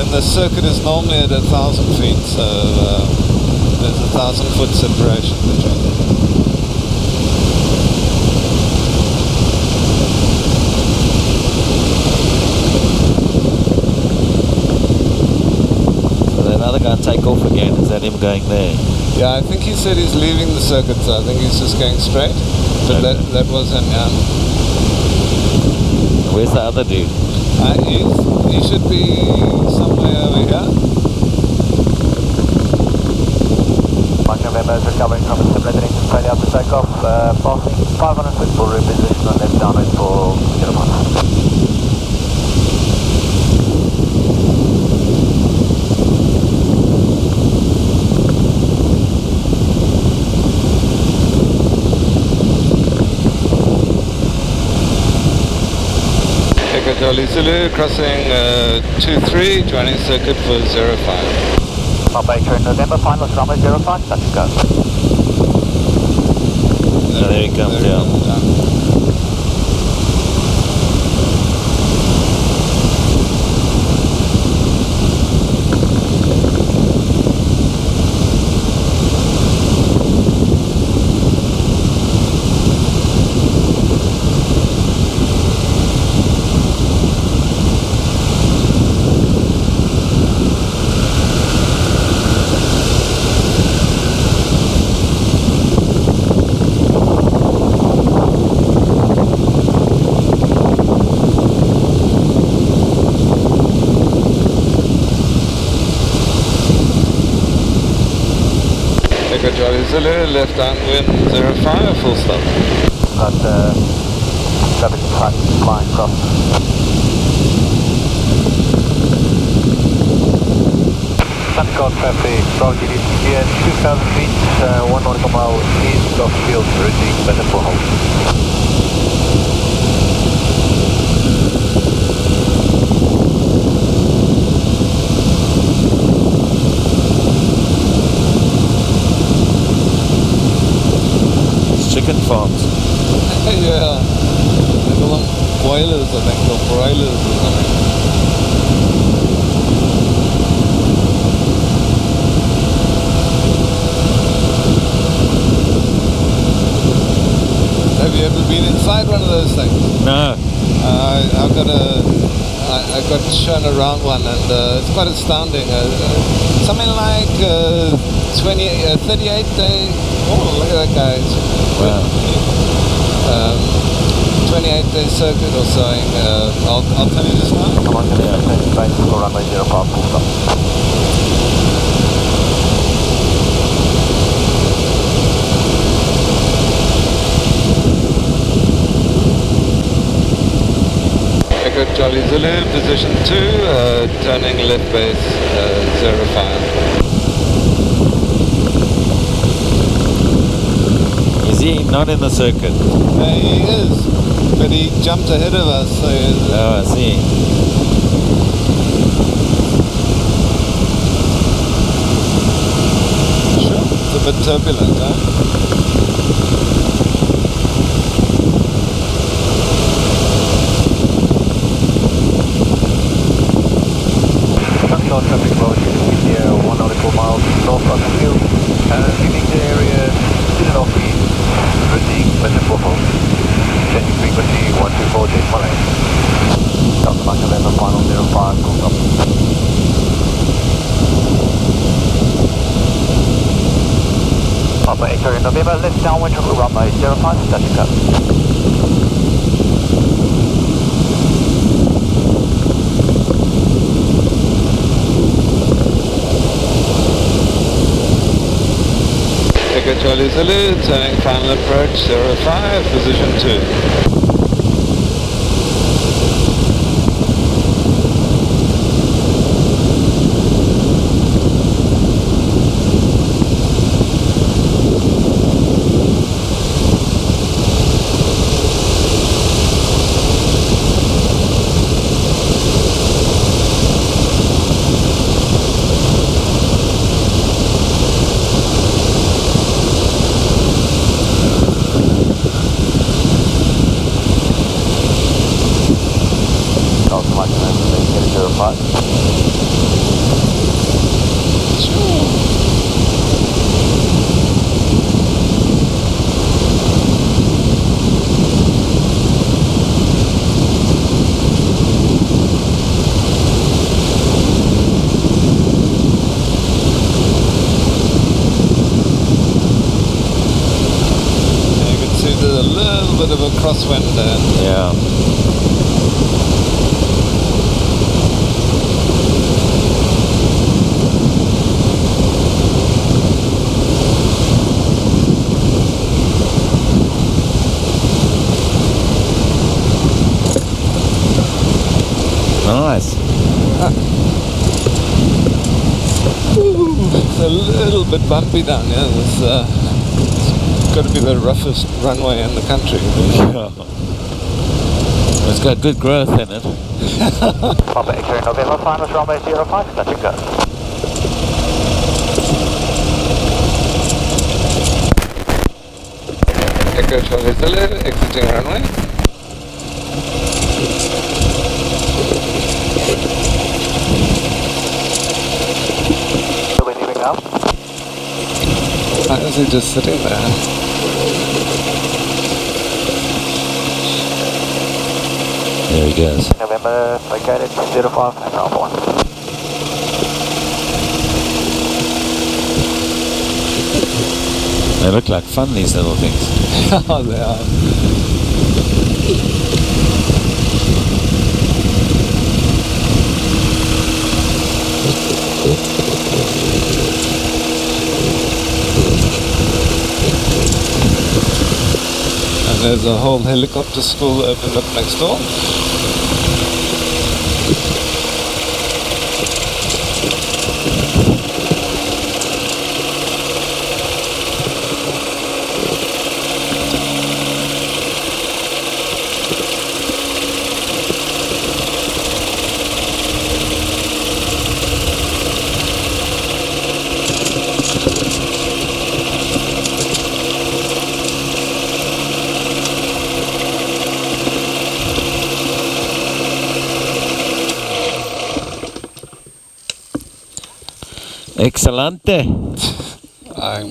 the circuit is normally at 1,000 feet, so there's 1,000 foot separation between them. So that other guy take off again. Is that him going there? Yeah, I think he said he's leaving the circuit, so I think he's just going straight. But that was him, yeah. Where's the other dude? He should be somewhere over here. Mike November is recovering from a simulated engine failure after takeoff, passing 500 foot for reposition on left downwind for 0 Charlie Zulu, crossing 23, joining circuit for 05. Papa X-ray November, final runway 05, touch and go. There he comes, yeah. Echo Charlie Zulu, left downwind 05, full stop. Got traffic in front, flying cross. Suncoast traffic, Bravo GD here, 2,000 feet, 1 nautical mile east of field, routing better for hold. Chicken farms. Yeah, they call them boilers, I think, or broilers or something. Have you ever been inside one of those things? No. I got shown around one, and it's quite astounding. Something like 38 day. Oh, look at that, guys. Wow. 28 day circuit or something. I'll tell you this now. Come on, can you space for runway 05, full stop. Echo Charlie Zulu, position 2, turning left base 05. Is he not in the circuit? He is, but he jumped ahead of us. So Oh, I see. sure, it's a bit turbulent, huh? Suncoast traffic, Bravo GD here, 1 nautical miles north of the field. Leaving the area to the northeast, routing better for hold. Changing frequency 124.818. Delta Mike November, final 05, full stop. Papa X-ray November, left downwind from runway 05, touch and go. Echo Charlie Zulu, turning final approach 05, position 2. Delta Mike November, 05. You can see there's a little bit of a crosswind there. Yeah. Nice. It's a little bit bumpy down here. It's got to be the roughest runway in the country. It's got good growth in it. Papa X-ray November, final runway 05, touch and go. Echo Charlie Zulu, exiting runway. Will we leaving now? Why is he just sitting there? There he goes. November, located 05 and Alpha 1. They look like fun, these little things. Oh, they are. And there's a whole helicopter school opened up next door. Excelente. I'm